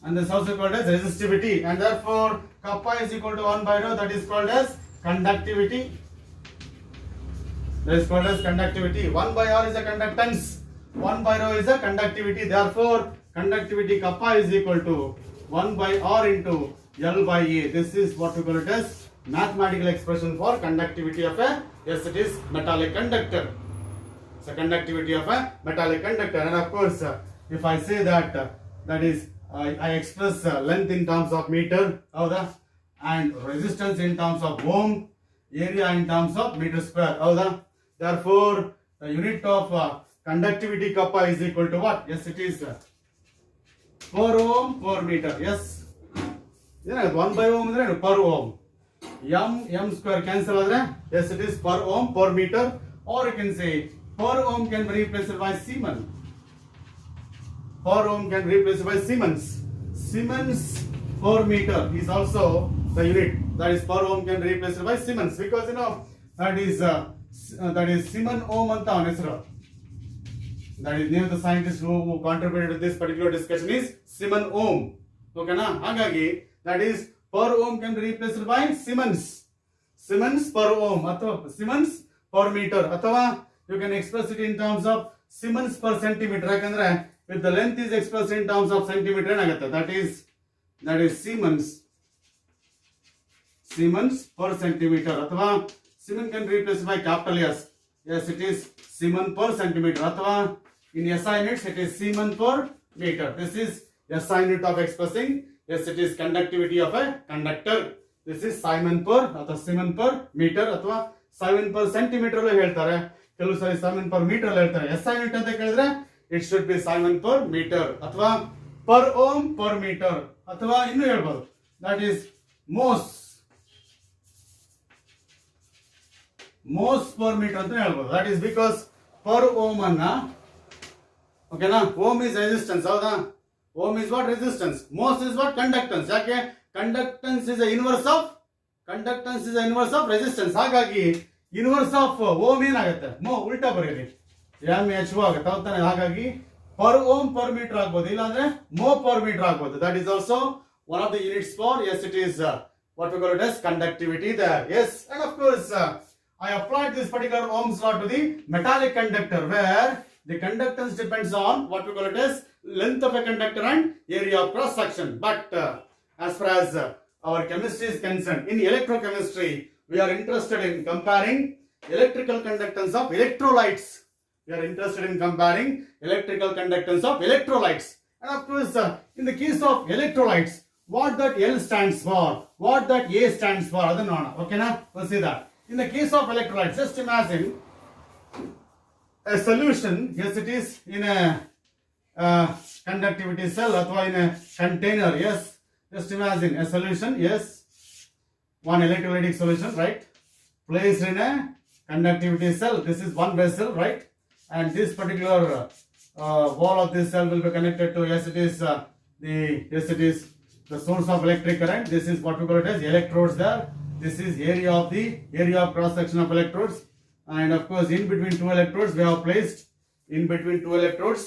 And this is also called as resistivity, and therefore kappa is equal to 1 by rho, that is called as conductivity. That is called as conductivity. 1 by R is a conductance, 1 by rho is a conductivity. Therefore, conductivity kappa is equal to 1 by R into L by A. This is what we call it as mathematical expression for conductivity of a, yes, it is metallic conductor. So conductivity of a metallic conductor. And of course, if I say that that is I express length in terms of meter, and resistance in terms of ohm, area in terms of meter square. Therefore, the unit of conductivity kappa is equal to what? Yes, it is per ohm per meter. Yes, 1 by ohm is per ohm. M square cancel adre, yes, it is per ohm per meter, or you can say per ohm can be replaced by Siemens. Per ohm can be replaced by Siemens. Siemens per meter is also the unit. That is, per ohm can be replaced by Siemens, because that is Siemens ohm anta avana hesaru. That is name of the scientist who contributed to this particular discussion is Siemens ohm. Okay na? Hagagi that is per ohm can be replaced by Siemens. Siemens per ohm ಅಥವಾ Siemens per meter, ಅಥವಾ you can express it in terms of Siemens per centimeter. ಯಾಕಂದ್ರೆ if the length is expressed in terms of centimeter ಏನಾಗುತ್ತೆ? That is Siemens per centimeter, ಅಥವಾ Siemens can be replaced by capital S. Yes, it is Siemens per centimeter, ಅಥವಾ in SI units it is Siemens per meter. This is SI unit of expressing, yes, it is conductivity of a conductor. This is Siemens per ಅಥವಾ Siemens per meter, ಅಥವಾ Siemens per centimeter ಅಲ್ಲೂ ಹೇಳ್ತಾರೆ, ಕೆಲವು ಸಾರಿ Siemens per meter ಅಲ್ಲೂ ಹೇಳ್ತಾರೆ. SI unit ಅಂತ ಕೇಳಿದ್ರೆ it should be Siemens per meter, ಅಥವಾ per ohm per meter, ಅಥವಾ ಇನ್ನೂ ಹೇಳ್ಬೋದು that is mhos per meter ಅಂತ ಹೇಳ್ಬೋದು. That is because per ohm ಅನ್ನ Okay na? Ohm is resistance. Howda? Ohm is what? Resistance. Mhos is what? Conductance. Yake conductance is the inverse of resistance. ಹಾಗಾಗಿ inverse of ohm ಏನಾಗುತ್ತೆ? ಮೋ ಉಲ್ಟಾ ಬರೀರಿ. mho ಆಗುತ್ತೆ. ಹೌದಾನೆ? ಹಾಗಾಗಿ per ohm per meter ಆಗ್ಬೋದು. ಇಲ್ಲ ಅಂದ್ರೆ mho per meter ಆಗ್ಬೋದು. That is also one of the units for, yes, it is what we call it as conductivity there. Yes, and of course I applied this particular Ohm's law to the metallic conductor, where the conductance depends on what we call it as length of a conductor and area of cross section. But as far as our chemistry is concerned, in electrochemistry we are interested in comparing electrical conductance of electrolytes. We are interested in comparing electrical conductance of electrolytes. And of course in the case of electrolytes, what that L stands for, what that A stands for, okay na? We'll see that. In the case of electrolytes, just imagine a solution. Yes, it is in a conductivity cell or in a container. Yes, just imagine a solution. Yes, one electrolytic solution, right, placed in a conductivity cell. This is one vessel, right, and this particular wall of this cell will be connected to, yes, it is the source of electric current. This is what we call it as electrodes there. This is area of cross section of electrodes, and of course in between two electrodes we have placed, in between two electrodes,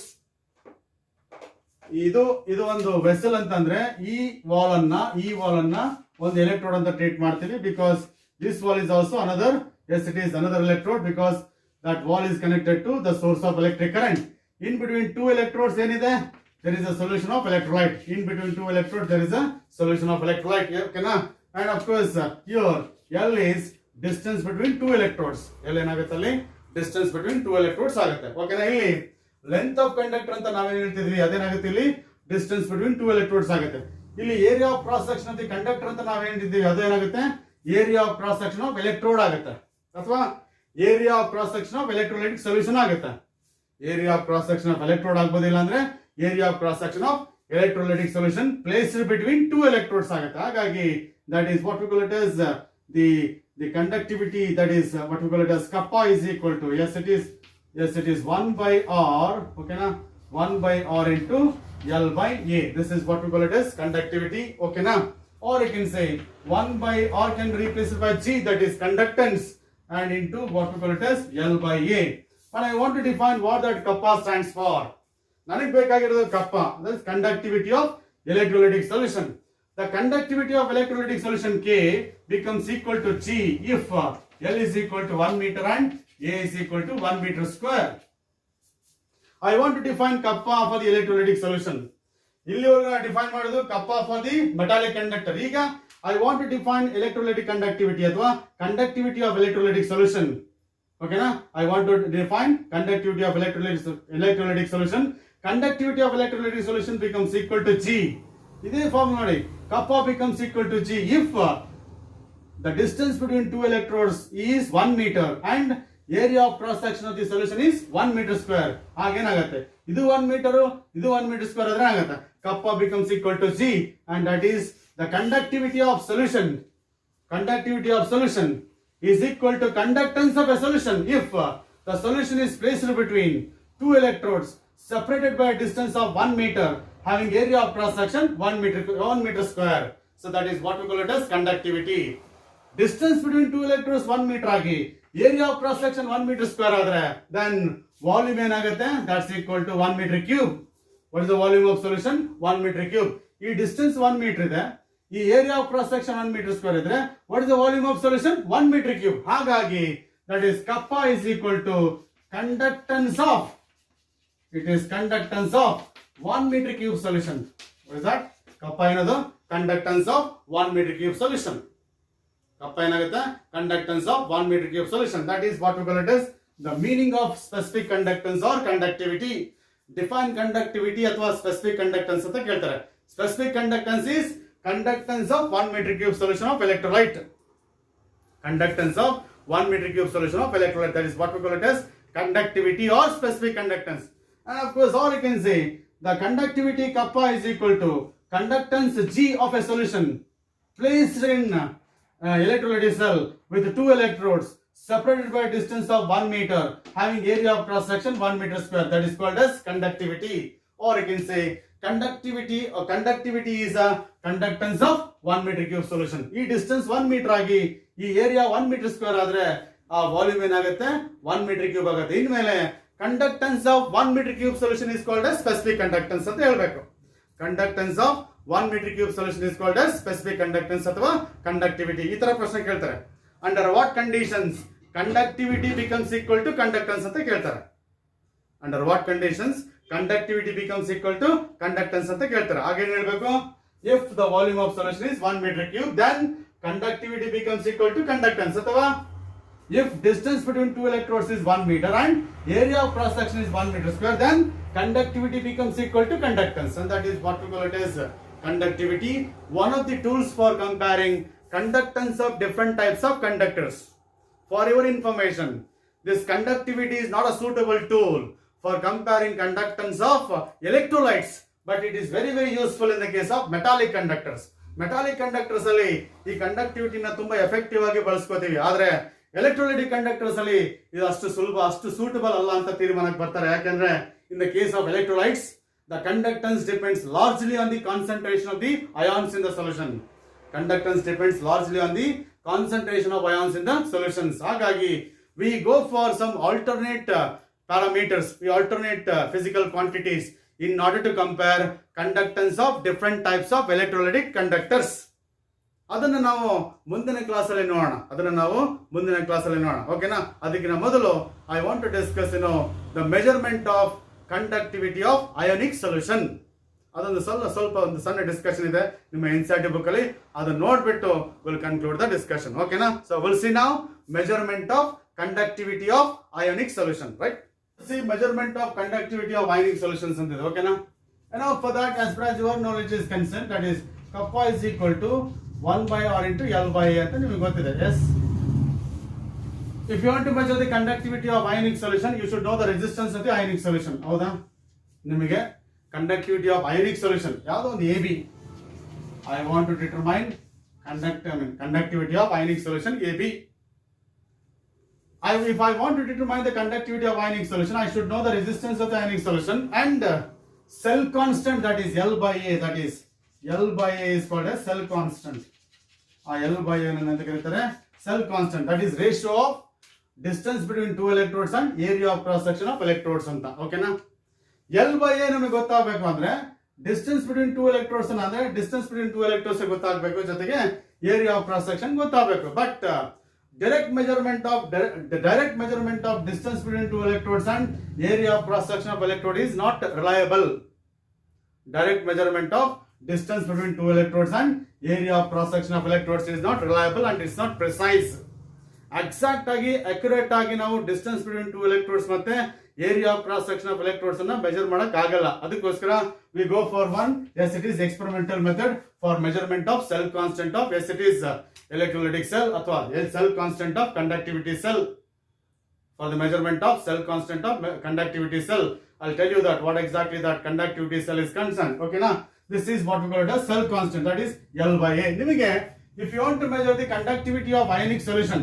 ಇದು ಒಂದು vessel ಅಂತಂದ್ರೆ ಈ wall ಅನ್ನ ಒಂದು electrode ಅಂತ treat ಮಾಡ್ತೀವಿ, because this wall is also another, yes, it is another electrode, because that wall is connected to the source of electric current. In between two electrodes ಏನಿದೆ? There is a solution of electrolyte. In between two electrodes there is a solution of electrolyte. Okay na? And of course here L is distance between two electrodes. L ಏನಾಗುತ್ತೆ ಅಲ್ಲಿ? Distance between two electrodes ಆಗುತ್ತೆ. Okay na? ಇಲ್ಲಿ length of conductor ಅಂತ ನಾವೇನು ಹೇಳ್ತಿದ್ವಿ, ಅದೇನಾಗುತ್ತೆ ಇಲ್ಲಿ? Distance between two electrodes ಆಗುತ್ತೆ. ಇಲ್ಲಿ area of cross section of the conductor ಅಂತ ನಾವೇನು ಹೇಳ್ತಿದ್ವಿ, ಅದೇನಾಗುತ್ತೆ? Area of cross section of electrode ಆಗುತ್ತೆ, ಅಥವಾ area of cross section of electrolytic solution ಆಗುತ್ತೆ. Area of cross section of electrode ಆಗ್ಬೋದಿಲ್ಲ ಅಂದ್ರೆ area of cross section of electrolytic solution placed between two electrodes ಆಗುತ್ತೆ. ಹಾಗಾಗಿ that is what we call it as the conductivity, that is what we call it as kappa is equal to, yes it is 1 by r, okay na, 1 by r into L by A. This is what we call it as conductivity, okay na. Or you can say 1 by r can be replaced by G, that is conductance, and into what we call it as L by A. But I want to define what that kappa stands for. ನನಗೆ ಬೇಕಾಗಿರೋದು kappa, that is conductivity of electrolytic solution. The conductivity of electrolytic solution K becomes equal to G if L is equal to 1 meter and A is equal to 1 meter square. I want to define kappa for the electrolytic solution. ಇಲ್ಲಿವರೆಗೂ define ಮಾಡೋದು kappa for the metallic conductor. ಈಗ I want to define electrolytic conductivity ಅಥವಾ conductivity of electrolytic solution. Okay na? I want to define conductivity of electrolytic solution. Conductivity of electrolytic solution becomes equal to G. ಇದೇ form ನೋಡಿ, kappa becomes equal to G if the distance between two electrodes is 1 meter and area of cross section of the solution is 1 meter square. ಆಗೇನಾಗುತ್ತೆ? ಇದು 1 meter, ಇದು 1 meter square ಆದ್ರೆ ಆಗುತ್ತೆ. Kappa becomes equal to G, and that is the conductivity of solution. Conductivity of solution is equal to conductance of a solution if the solution is placed between two electrodes separated by a distance of 1 meter, having area of cross section 1 meter square. So that is what we call it as conductivity. Distance between two electrodes 1 meter ಆಗಿ area of cross section 1 meter square ಆದ್ರೆ then volume ಏನಾಗುತ್ತೆ? That's equal to 1 meter cube. What is the volume of solution? 1 meter cube. ಈ distance 1 meter ಇದೆ, ಈ area of cross section 1 meter square ಇದ್ರೆ what is the volume of solution? 1 meter cube. ಹಾಗಾಗಿ that is kappa is equal to conductance of, it is conductance of 1 meter cube solution. What is that? Kappa ಏನದು? Conductance of 1 meter cube solution. Kappa ಏನಾಗುತ್ತೆ? Conductance of 1 meter cube solution. That is what we call it as the meaning of specific conductance or conductivity. Define conductivity ಅಥವಾ specific conductance ಅಂತ ಕೇಳ್ತಾರೆ. Specific conductance is conductance of 1 meter cube solution of electrolyte. Conductance of 1 meter cube solution of electrolyte. That is what we call it as conductivity or specific conductance. And of course, or you can say the conductivity kappa is equal to conductance G of a solution placed in electrolytic cell with two electrodes separated by a distance of 1 meter, having area of cross section 1 meter square. That is called as conductivity. Or you can say conductivity, or conductivity is a conductance of 1 meter cube solution. ಈ distance 1 meter ಆಗಿ ಈ area 1 meter square ಆದ್ರೆ ಆ volume ಏನಾಗುತ್ತೆ 1 meter cube ಆಗುತ್ತೆ. ಇನ್ಮೇಲೆ conductance of 1 meter cube solution is called as specific conductance ಅಂತ ಹೇಳಬೇಕು. Conductance of 1 meter cube solution is called as specific conductance ಅಥವಾ conductivity. ಈ ತರ ಪ್ರಶ್ನೆ ಕೇಳ್ತಾರೆ. Under what conditions conductivity becomes equal to conductance ಅಂತ ಕೇಳ್ತಾರೆ. Under what conditions conductivity becomes equal to conductance ಅಂತ ಕೇಳ್ತಾರೆ. ಹಾಗೇನು ಹೇಳಬೇಕು? If the volume of solution is 1 meter cube, then conductivity becomes equal to conductance. ಅಥವಾ if distance between two electrodes is 1 meter and area of cross section is 1 meter square, then conductivity becomes equal to conductance, and that is what we call it as conductivity. One of the tools for comparing conductance of different types of conductors. For your information, this conductivity is not a suitable tool for comparing conductance of electrolytes, but it is very very useful in the case of metallic conductors. Metallic conductors ಅಲ್ಲಿ ಈ conductivity ನ ತುಂಬಾ effective ಆಗಿ ಬಳಸ್ಕೋತೀವಿ. ಆದ್ರೆ electrolytic conductors ಅಲ್ಲಿ ಇದು ಅಷ್ಟು ಸುಲಭ, ಅಷ್ಟು ಸೂಟಬಲ್ ಅಲ್ಲ ಅಂತ ತೀರ್ಮಾನಕ್ಕೆ ಬರ್ತಾರೆ. ಯಾಕಂದ್ರೆ in the case of electrolytes, the conductance depends largely on the concentration of the ions in the solution. Conductance depends largely on the concentration of ions in the solutions. ಹಾಗಾಗಿ we go for some alternate parameters, we alternate physical quantities in order to compare conductance of different types of electrolytic conductors. ಅದನ್ನು ನಾವು ಮುಂದಿನ ಕ್ಲಾಸಲ್ಲಿ ನೋಡೋಣ. ಓಕೆನಾ? ಅದಕ್ಕಿಂತ ಮೊದಲು I want to discuss the measurement of conductivity of ionic solution. ಅದೊಂದು ಸ್ವಲ್ಪ ಒಂದು ಸಣ್ಣ ಡಿಸ್ಕಷನ್ ಇದೆ ನಿಮ್ಮ ಎನ್ಸಿಇಆರ್ಟಿ ಬುಕ್ ಅಲ್ಲಿ, ಅದನ್ನು ನೋಡ್ಬಿಟ್ಟು ವಿಲ್ ಕನ್ಕ್ಲೂಡ್ ದ ಡಿಸ್ಕಷನ್. ಓಕೆನಾ? So will see now measurement of conductivity of ionic solution. Right? See measurement of conductivity of ionic solutions ಅಂತಿದೆ. ಓಕೆನಾ? And now for that, as far as your knowledge is concerned, that is kappa is equal to 1 by r into L by A ಅಂತ ನಿಮಗೆ ಗೊತ್ತಿದೆ. Yes. If you want to measure the conductivity of ionic solution, you should know the resistance of the ionic solution. ಹೌದಾ? ನಿಮಗೆ conductivity of ionic solution ಯಾವುದೋ ಒಂದು AB. I want to determine conductivity of ionic solution AB. If I want to determine the conductivity of ionic solution, I should know the resistance of the ionic solution and cell constant, that is L by A. That is L by A is called as cell constant. L by A ಅಂತ ಕರೀತಾರೆ cell constant. That is ratio of distance between two electrodes and area of cross section of electrodes ಅಂತ. ಓಕೆನಾ? L by A ನಮಗೆ ಗೊತ್ತಾಗಬೇಕು ಅಂದ್ರೆ distance between two electrodes ಅಂದ್ರೆ distance between two electrodes ಗೊತ್ತಾಗಬೇಕು, ಜೊತೆಗೆ ಏರಿಯಾ ಆಫ್ ಕ್ರಾಸ್ ಸೆಕ್ಷನ್ ಗೊತ್ತಾಗಬೇಕು. But direct measurement of distance between two electrodes and area of cross section of electrode is not reliable. Direct measurement of distance between two electrodes and area of cross section of electrodes is not reliable and it's not precise. Exact ಆಗಿ accurate ಆಗಿ ನಾವು distance between two electrodes ಮತ್ತೆ area of cross section of electrodes ಅನ್ನ measure ಮಾಡಕ್ ಆಗಲ್ಲ. ಅದಕ್ಕೋಸ್ಕರ we go for one, yes it is experimental method for measurement of cell constant of, yes it is electrolytic cell ಅಥವಾ cell constant of conductivity cell. For the measurement of cell constant of conductivity cell, I'll tell you that what exactly that conductivity cell is concerned. Okay na? This is what we call it as cell constant, that is L by A. ನಿಮಗೆ if you want to measure the conductivity of ionic solution,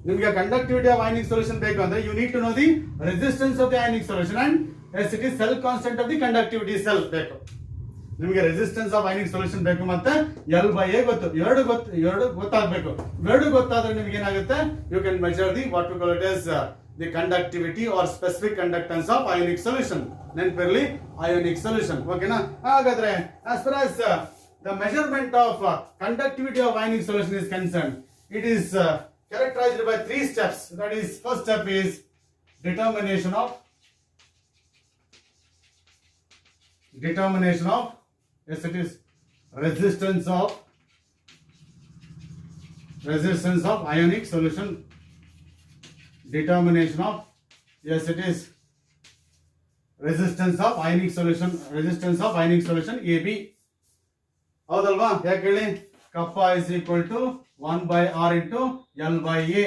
ನಿಮಗೆ conductivity of ionic solution ಬೇಕು ಅಂದ್ರೆ you need to know the resistance of the ionic solution and yes it is cell constant of the conductivity cell ಬೇಕು. ನಿಮಗೆ resistance of ionic solution ಬೇಕು ಮತ್ತೆ L by A ಗೊತ್ತು, ಎರಡು ಗೊತ್ತಾಗಬೇಕು. ಎರಡು ಗೊತ್ತಾದ್ರೆ ನಿಮಗೆ ಏನಾಗುತ್ತೆ, you can measure the what we call it as the conductivity or specific conductance of ionic solution. ನೆನಪಿರಲಿ, ಅಯಾನಿಕ್ ಸೊಲ್ಯೂಷನ್. ಓಕೆನಾ? ಹಾಗಾದ್ರೆ as far as the measurement of conductivity of ionic solution is concern, it is characterized by three steps. That is, first step is determination of yes it is resistance of ionic solution. Determination of, yes it is resistance of ionic solution AB. ಹೌದಲ್ವಾ? ಯಾಕೆ ಹೇಳಿ? kappa is equal to 1 by r into L by A.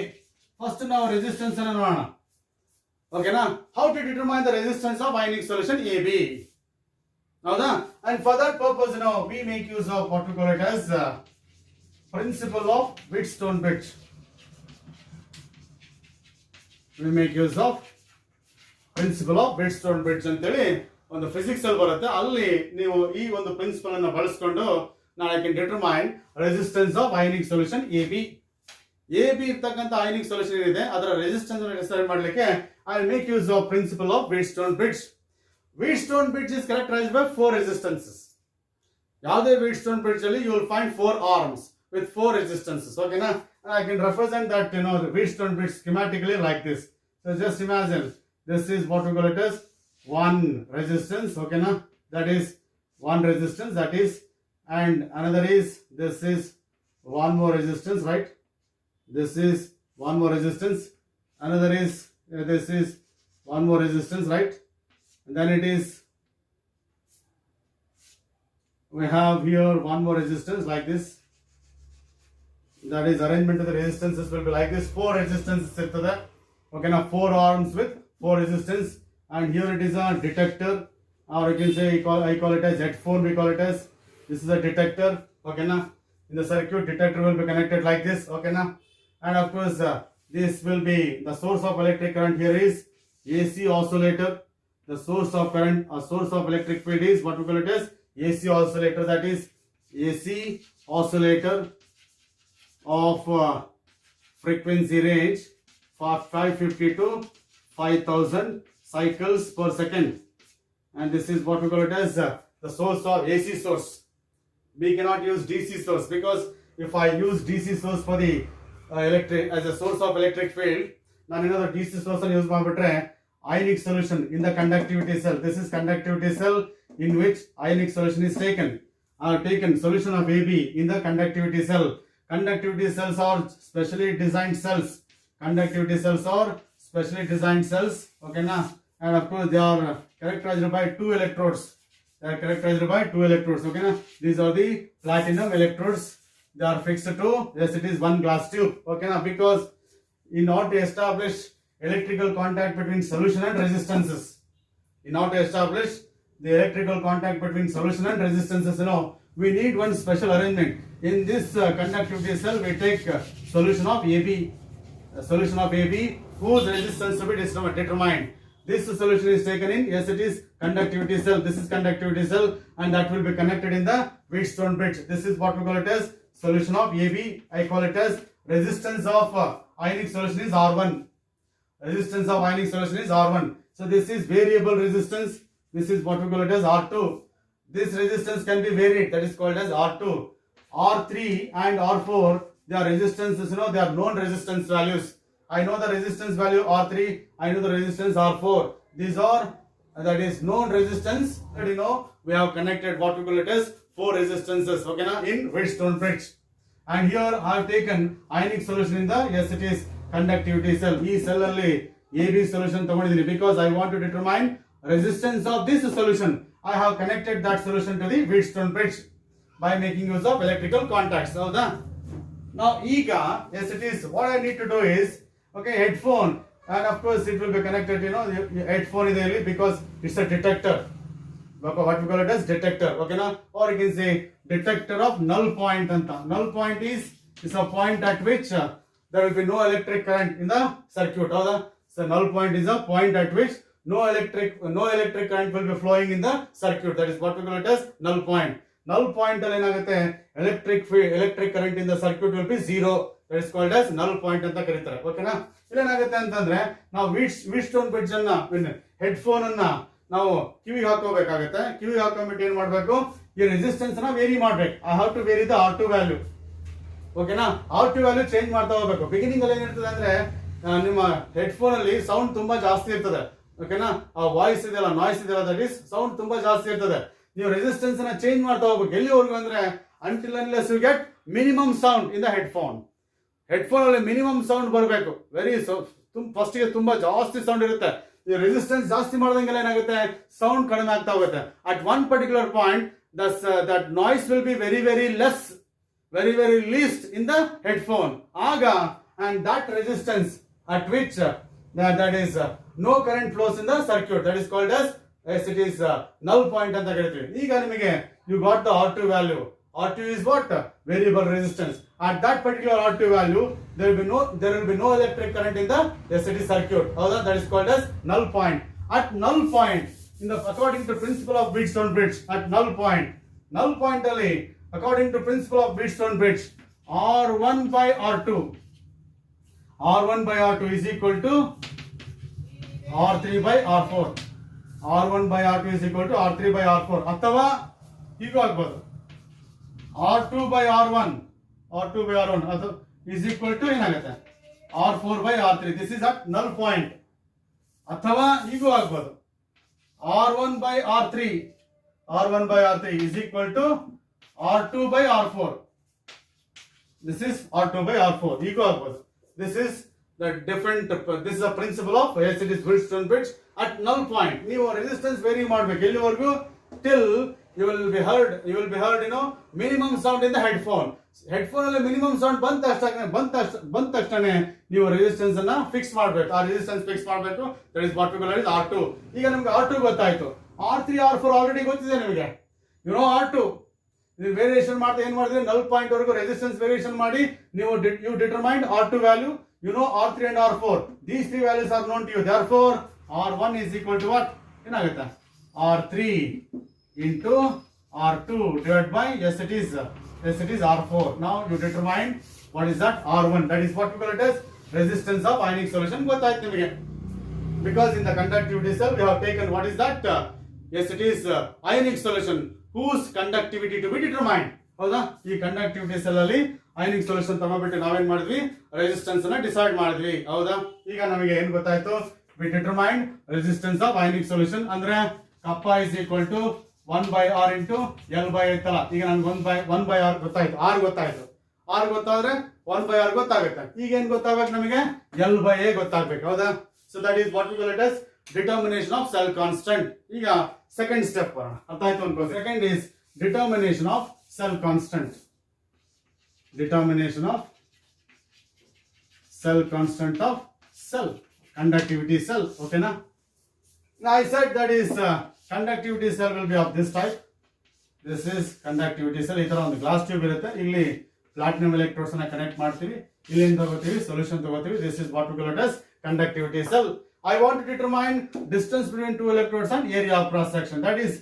First ನಾವು resistance ಅನ್ನು ನೋಡೋಣ. ಓಕೆನಾ? How to determine the resistance of ionic solution AB. ಹೌದಾ? And for that purpose now we make use of what we call it as principle of Wheatstone bridge. we make use of principle of Wheatstone bridge ಅಂತೇಳಿ ಒಂದು physics ಅಲ್ಲಿ ಬರುತ್ತೆ. ಅಲ್ಲಿ ನೀವು ಈ ಒಂದು principal ಅನ್ನ ಬಳಸ್ಕೊಂಡು ನಾನು I can determine resistance of ionic solution A B ಇರ್ತಕ್ಕಂಥ ಅಯಾನಿಕ್ ಸೊಲ್ಯೂಷನ್ ಏನಿದೆ ಅದರ ರೆಸಿಸ್ಟೆನ್ಸ್ ಅನ್ನು ಡಿಸೈಡ್ ಮಾಡಲಿಕ್ಕೆ I make use of principle of Wheatstone bridge. Wheatstone bridge is characterized by 4 resistances. ಯಾವುದೇ Wheatstone bridge ಅಲ್ಲಿ you will find 4 arms with 4 resistances. Okay na? I can represent that the Wheatstone bridge schematically like this. So just imagine this is what we call it as one resistance. Okay na? That is one resistance, that is, and another is this is one more resistance, right? This is one more resistance. Another is this is one more resistance, right? And then it is, we have here one more resistance like this. That is, arrangement of the resistances will be like this. 4 resistances irtade. Okay, now 4 arms with 4 resistance, and here it is a detector, or you can say I call it as headphone. We call it as, this is a detector. Okay, now in the circuit, detector will be connected like this. Okay, now, and of course this will be the source of electric current. Here is AC oscillator. The source of current or source of electric field is what we call it as AC oscillator. That is AC oscillator of frequency range for 550 to 5000 cycles per second. And this is what we call it as the source of AC source. We cannot use DC source, because if I use DC source for the electric as a source of electric field, ನಾನು ಏನಾದರೂ DC source ಅನ್ನು use ಮಾಡಿಬಿಟ್ರೆ ionic solution in the conductivity cell. This is conductivity cell in which ionic solution is taken. Solution of AB in the conductivity cell. Conductivity cells are specially designed cells. Conductivity cells are specially designed cells. Okay, na? And of course they are characterized by 2 electrodes. They are characterized by 2 electrodes. Okay, na? These are the platinum electrodes. They are fixed to, yes, it is one glass tube. Okay, na? Because in order to establish electrical contact between solution and resistances, in order to establish the electrical contact between solution and resistances, we need one special arrangement. In this conductivity cell, we take solution of AB, whose resistance to be determined. This solution is taken in, yes, it is conductivity cell. This is conductivity cell, and that will be connected in the Wheatstone bridge. This is what we call it as solution of AB. I call it as resistance of ionic solution is R1. Resistance of ionic solution is R1. So this is variable resistance. This is what we call it as R2. This resistance can be varied. That is called as R2. R3 and R4, they are resistances. They are known resistance values. I know the resistance value R3. I know the resistance R4. These are, that is known resistance. That we have connected what we call it as 4 resistances. Okay, na, in Wheatstone bridge. And here I have taken ionic solution in the, yes, it is conductivity cell. ಈ cell ಅಲ್ಲಿ AB solution ತಗೊಂಡಿದ್ದೀನಿ, because I want to determine resistance of this solution. I have connected that solution to the Wheatstone bridge by making use of electrical contacts. ಹೌದಾ? Now ಈಗ, yes, it is, what I need to do is, okay, headphone, and of course it will be connected, headphone ಇದೆ ಇಲ್ಲಿ, because it's a detector. What we call it as detector. Okay, na? Or you can say detector of null point anta. Null point is a point at which there will be no electric current in the circuit. So null point is a point at which no electric current will be flowing in the circuit. That is what we call it as null point. Null point alli enagutte electric current in the circuit will be 0. That is called as null point anta karitare. Okay na? Illa enagutte antandre ನಾವು Wheatstone bridge ಅನ್ನ headphone ಅನ್ನ ನಾವು ಕಿವಿಗೆ ಹಾಕೋಬೇಕಾಗುತ್ತೆ. ಕಿವಿಗೆ ಹಾಕೊಂಡ್ಬಿಟ್ಟು ಏನ್ ಮಾಡಬೇಕು, ಈ resistance ನ ವೇರಿ ಮಾಡ್ಬೇಕು. I have to vary the R2 value. ಓಕೆನಾ? R2 ವ್ಯಾಲ್ಯೂ ಚೇಂಜ್ ಮಾಡ್ತಾ ಹೋಗ್ಬೇಕು. ಬಿಗಿನಿಂಗ್ ಅಲ್ಲಿ ಏನಿರ್ತದೆ ಅಂದ್ರೆ ನಿಮ್ಮ ಹೆಡ್ಫೋನ್ ಅಲ್ಲಿ ಸೌಂಡ್ ತುಂಬಾ ಜಾಸ್ತಿ ಇರ್ತದೆ. ಓಕೆನಾ? ಆ ವಾಯ್ಸ್ ಇದೆಯಲ್ಲ, ನಾಯ್ಸ್ ಇದೆಯಲ್ಲ, ದಟ್ ಇಸ್ ಸೌಂಡ್ ತುಂಬಾ ಜಾಸ್ತಿ ಇರ್ತದೆ. ನೀವು ರೆಸಿಸ್ಟೆನ್ಸ್ ನ ಚೇಂಜ್ ಮಾಡ್ತಾ ಹೋಗ್ಬೇಕು. ಎಲ್ಲಿವರೆಗೂ ಅಂದ್ರೆ until unless you get minimum sound in the headphone. Headphone ಅಲ್ಲಿ ಮಿನಿಮಮ್ ಸೌಂಡ್ ಬರಬೇಕು. ಫಸ್ಟ್ ಗೆ ತುಂಬಾ ಜಾಸ್ತಿ ಸೌಂಡ್ ಇರುತ್ತೆ. ಈ ರೆಸಿಸ್ಟೆನ್ಸ್ ಜಾಸ್ತಿ ಮಾಡಿದಂಗೆಲ್ಲ ಏನಾಗುತ್ತೆ, ಸೌಂಡ್ ಕಡಿಮೆ ಆಗ್ತಾ ಹೋಗುತ್ತೆ. At one particular point that noise will be very very less, very very least in the headphone. Aga, and that resistance at which that is no current flows in the circuit, that is called as it is null point anta ಹೇಳ್ತೀವಿ. ಈಗ ನಿಮಗೆ you got the R2 value. R2 is what? Variable resistance. At that particular R2 value, there will be no electric current in the SCD circuit. That is called as null point. At null point, according to principle of Wheatstone bridge, at null point ali, according to principle of Wheatstone bridge, R1 by R2 is equal to R3 by R4. R1 by R2 is equal to R3 by R4. ಅಥವಾ ಹೀಗೂ ಆಗ್ಬೋದು, R2 by R1 ಅದು is equal to ಏನಾಗುತ್ತೆ R4 by R3. This is at null point. ಅಥವಾ ಹೀಗೂ ಆಗ್ಬೋದು, R1 by R3 is equal to R2 by R4. This is R2 by R4. ಹೀಗೂ ಆಗ್ಬೋದು. This is the principle of SCD's Wheatstone bridge at null point. ನೀವು resistance vary ಮಾಡಬೇಕು ಎಲ್ಲಿವರೆಗೂ, till you will be heard minimum sound in the headphone ಅಲ್ಲಿ minimum sound ಬಂದ ತಕ್ಷಣ ನೀವು resistance ಅನ್ನ ಫಿಕ್ಸ್ ಮಾಡಬೇಕು. ಆ resistance ಫಿಕ್ಸ್ ಮಾಡಬೇಕು. that is what we call as R2. ಈಗ ನಮಗೆ R2 ಗೊತ್ತಾಯ್ತು, R3 R4 ಆಲ್ರೆಡಿ ಗೊತ್ತಿದೆ ನಿಮಗೆ. R2 ನೀವು ವೇರಿಯೇಷನ್ ಮಾಡ್ತಾ ಏನ್ ಮಾಡಿದ್ರೆ null point ವರೆಗೂ resistance ವೇರಿಯೇಷನ್ ಮಾಡಿ ನೀವು you determined R2 value, R3 and R4, these three values are known to you. Therefore R1 is equal to what? ಏನಾಗುತ್ತೆ R3 into R2 divided by it is R4. Now you determine what is that R1. That is what we call it as resistance of ionic solution. ಗೊತ್ತಾಯ್ತು ನಿಮಗೆ. Because in the conductivity cell we have taken what is that? It is ionic solution whose conductivity to be determined. ಹೌದಾ? ಈ conductivity cell ಅಲ್ಲಿ ionic solution ತಗೊಂಡ್ಬಿಟ್ಟು ನಾವೇನ್ ಮಾಡಿದ್ವಿ, resistance ಅನ್ನ decide ಮಾಡಿದ್ವಿ. ಹೌದಾ? ಈಗ ನಮಗೆ ಏನು ಗೊತ್ತಾಯ್ತು, we determined resistance of ionic solution ಅಂದ್ರೆ kappa is equal to 1 by R into L by ಐತಲ್ಲ. ಈಗ ನನಗೆ 1 by R ಗೊತ್ತಾಯ್ತು, R ಗೊತ್ತಾಯ್ತು. R ಗೊತ್ತಾದ್ರೆ 1 by R ಗೊತ್ತಾಗುತ್ತೆ. ಈಗ ಏನು ಗೊತ್ತಾಗಬೇಕು ನಮಗೆ, L by A ಗೊತ್ತಾಗಬೇಕು. ಹೌದಾ? So that is what we call it as determination of cell constant. ಈಗ ಸೆಕೆಂಡ್ ಸ್ಟೆಪ್ ಬರೋಣ, ಅರ್ಥ ಆಯ್ತು ಅನ್ಕೋ. Second is determination of cell constant. Determination of cell constant of cell, conductivity cell. Okay na? Now I said that is conductivity cell will be of this type. This is conductivity cell. ಈ ತರ ಒಂದು glass tube ಇರುತ್ತೆ, ಇಲ್ಲಿ platinum electrodes ಅನ್ನ connect ಮಾಡ್ತೀವಿ, ಇಲ್ಲಿಂದ ತಗೋತೀವಿ, solution ತಗೋತೀವಿ. This is what we call it as conductivity cell. I want to determine distance between two electrodes and area of cross section. That is,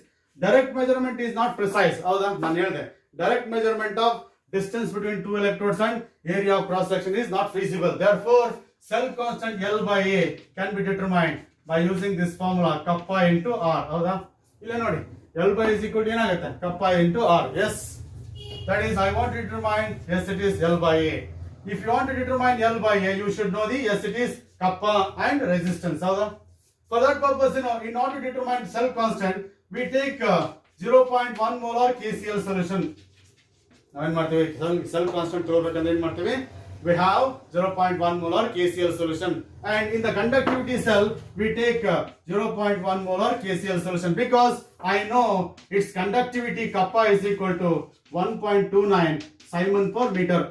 direct measurement is not precise. ಹೌದಾ? ನಾನು ಹೇಳಿದೆ direct measurement of distance between two electrodes and area of cross section is not feasible. Therefore cell constant L by A can be determined by using this formula kappa into R. ಹೌದಾ? ಇಲ್ಲ ನೋಡಿ, L by is equal to ಏನಾಗುತ್ತೆ, kappa into R. Yes, that is I want to determine, yes it is L by A. If you want to determine L by A, you should know the, yes it is kappa and resistance. ಹೌದಾ? For that purpose, in order to determine cell constant, we take 0.1 molar KCl solution. ನಾವೇನ್ ಮಾಡ್ತೀವಿ, cell constant ತಗೋಬೇಕಂದ್ರೆ ಏನ್ ಮಾಡ್ತೀವಿ, we have 0.1 molar KCl solution, and in the conductivity cell we take 0.1 molar KCl solution because I know its conductivity kappa is equal to 1.29 Simon per meter.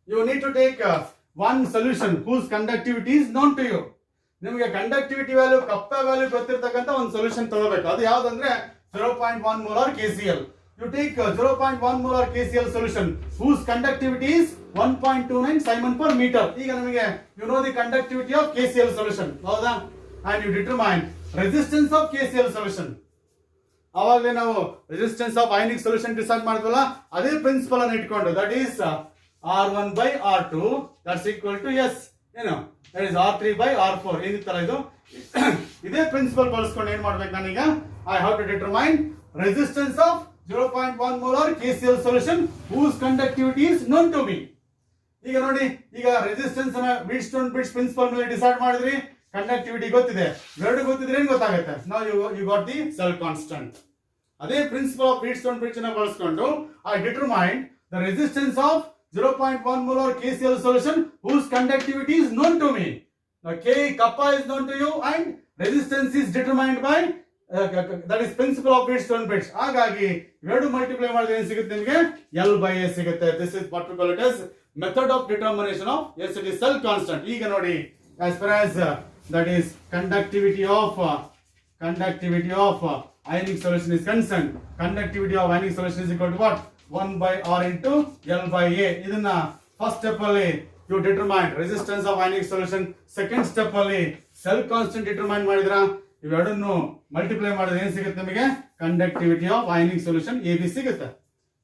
You need to take one solution whose conductivity is known to you. ನಿಮಗೆ conductivity value, ಕಪ್ಪಾ value ಗೊತ್ತಿರತಕ್ಕಂತ ಒಂದು solution ತಗೋಬೇಕು. ಅದು ಯಾವ್ದಂದ್ರೆ 0.1 molar KCl. You take 0.1 molar KCl solution whose conductivity is 1.29 Simon per meter. ಈಗ ನಮಗೆ you know the conductivity of KCl solution. ಹೌದಾ? And you determine resistance of KCl solution. ಅವಾಗಲೇ ನಾವು resistance of ionic solution decide ಮಾಡಿದ್ವಲ್ಲ, ಅದೇ principle ಅನ್ನು ಇಟ್ಕೊಂಡು, that is R1 by R2 that's equal to S, that is R3 by R4. ಏನಿತ್ತಲ್ಲ ಇದು, ಇದೇ principal ಬಳಸ್ಕೊಂಡು ಏನ್ ಮಾಡ್ಬೇಕು ನಾನೀಗ, I have to determine resistance of 0.1 molar KCl solution whose conductivity is known to me. ಈಗ ನೋಡಿ, ಈಗ ರೆಸಿಸ್ಟೆನ್ಸ್ ಅನ್ನ Wheatstone bridge ಪ್ರಿನ್ಸಿಪಲ್ ಮೇಲೆ ಡಿಸೈಡ್ ಮಾಡಿದ್ರಿ, ಕಂಡಕ್ಟಿವಿಟಿ ಗೊತ್ತಿದೆ, ಎರಡು ಗೊತ್ತಿದ್ರೆ ಏನ್ ಗೊತ್ತಾಗುತ್ತೆ, now you got the cell constant. ಅದೇ ಪ್ರಿನ್ಸಿಪಲ್ ಆಫ್ Wheatstone bridge ಅನ್ನ ಬಳಸ್ಕೊಂಡು I determined the resistance of 0.1 molar KCl solution whose conductivity is known to me. Now K kappa is known to you and resistance is determined by that is principle of Wheatstone bridge. ಹಾಗಾಗಿ ಎರಡು multiply ಮಾಡಿದ್ರೆ ಏನು ಸಿಗುತ್ತೆ ನಿಮಗೆ, L by A ಸಿಗುತ್ತೆ. This is what we call it as method of determination of, yes it is cell constant. ಈಗ ನೋಡಿ, as far as that is conductivity of ionic solution is concerned, conductivity of ionic solution is equal to what, 1 by R into L by A. ಇದನ್ನ first step ಅಲ್ಲಿ you determine resistance of ionic solution. Second step ಅಲ್ಲಿ cell constant determine ಮಾಡಿದ್ರ ಇವೆರಡನ್ನು multiply ಮಾಡಿದ್ರೆ ಏನ್ ಸಿಗುತ್ತೆ ನಿಮಗೆ? Conductivity of ionic solution AB ಸಿಗುತ್ತೆ.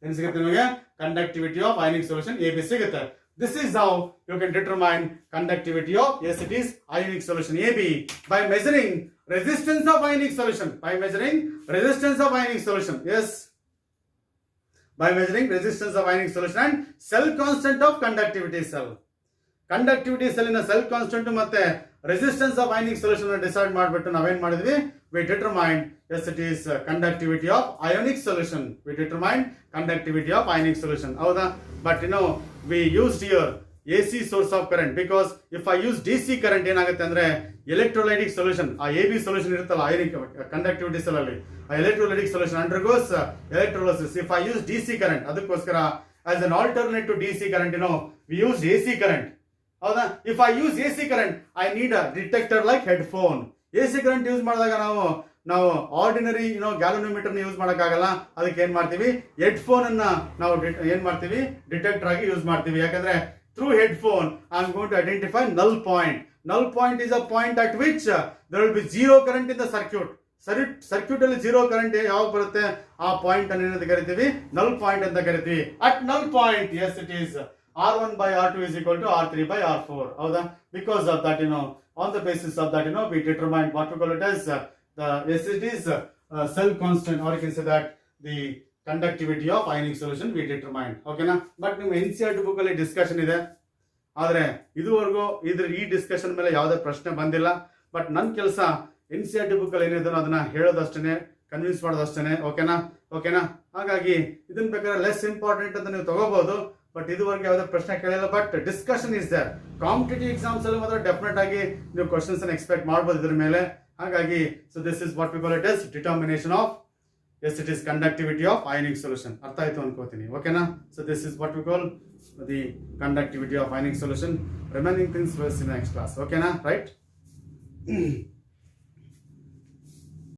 ಏನ್ ಸಿಗುತ್ತೆ ನಿಮಗೆ? Conductivity of ionic solution AB ಸಿಗುತ್ತೆ. This is how you can determine conductivity of, yes, it is ionic solution AB by measuring resistance of ionic solution. By measuring resistance of ionic solution. Yes. By measuring resistance of ionic solution and cell constant of conductivity cell. Conductivity cell in a cell constant ಮತ್ತೆ resistance of ionic solution decide ಮಾಡಿಬಿಟ್ಟು ನಾವೇನ್ ಮಾಡಿದ್ವಿ? We determined, yes, it is conductivity of ionic solution. We determined conductivity of ionic solution. ಹೌದಾ? But we used here AC source of current because if I use DC current ಏನಾಗುತ್ತೆ ಅಂದ್ರೆ electrolytic solution, ಆ AB solution ಇರುತ್ತಲ್ಲ ionic conductivity cell ಅಲ್ಲಿ, ಆ electrolytic solution undergoes electrolysis. If I use DC current, ಅದಕ್ಕೋಸ್ಕರ as an alternate to DC current, we use AC current. ಹೌದಾ? If I use AC current, I need a detector like headphone. AC current use ಮಾಡಿದಾಗ ನಾವು ordinary galvanometer use ಮಾಡೋಕ್ಕಾಗಲ್ಲ. ಅದಕ್ಕೆ ಏನ್ ಮಾಡ್ತೀವಿ? Headphone ಅನ್ನ ನಾವು ಏನ್ ಮಾಡ್ತೀವಿ? ಡಿಟೆಕ್ಟರ್ ಆಗಿ ಯೂಸ್ ಮಾಡ್ತೀವಿ. ಯಾಕಂದ್ರೆ through headphone I am going to identify null point. Null point is a point at which there will be zero current in the circuit. Circuit ಅಲ್ಲಿ ಜೀರೋ ಕರೆಂಟ್ ಯಾವಾಗ ಬರುತ್ತೆ ಆ ಪಾಯಿಂಟ್ ಅನ್ನು ಏನಂತ ಕರಿತೀವಿ? ನಲ್ ಪಾಯಿಂಟ್ ಅಂತ ಕರಿತೀವಿ. ಅಟ್ ನಲ್ point, yes, it is R1 by R2 is equal to R3 by R4. ಹೌದಾ? Because of that, on the basis of that, we determine what we call it as yes, it is cell constant, or you can say that the conductivity of ionic solution we determined. ಓಕೆನಾ? But ನಿಮ್ಮ NCERT book ಅಲ್ಲಿ discussion ಇದೆ. ಆದ್ರೆ ಇದುವರೆಗೂ ಈ discussion ಮೇಲೆ ಯಾವುದೇ ಪ್ರಶ್ನೆ ಬಂದಿಲ್ಲ. ಬಟ್ ನನ್ನ ಕೆಲಸ NCERT ಬುಕ್ ಅಲ್ಲಿ ಏನಿದೆ ಅದನ್ನ ಹೇಳೋದಷ್ಟೇ, ಕನ್ವಿನ್ಸ್ ಮಾಡೋದಷ್ಟೇ. ಓಕೆನಾ? ಹಾಗಾಗಿ ಇದನ್ನ ಬೇಕಾದ್ರೆ ಲೆಸ್ ಇಂಪಾರ್ಟೆಂಟ್ ಅಂತ ನೀವು ತಗೋಬಹುದು. ಬಟ್ ಇದುವರೆಗೆ ಯಾವುದೇ ಪ್ರಶ್ನೆ ಕೇಳಿಲ್ಲ. But discussion is there. Competitive exams ಅಲ್ಲಿ ಮಾತ್ರ ಡೆಫಿನೆಟ್ ಆಗಿ ನೀವು ಕ್ವಶನ್ಸ್ ಅನ್ನು ಎಕ್ಸ್ಪೆಕ್ಟ್ ಮಾಡಬಹುದು ಇದ್ರ ಮೇಲೆ. ಹಾಗಾಗಿ so this is what we call it as determination of, yes, it is conductivity of ionic solution. ಅರ್ಥ ಆಯ್ತು ಅನ್ಕೋತೀನಿ. ಓಕೆನಾ? So this is what we call the conductivity of ionic solution. Remaining things will see in next class. ಓಕೆನಾ? Right.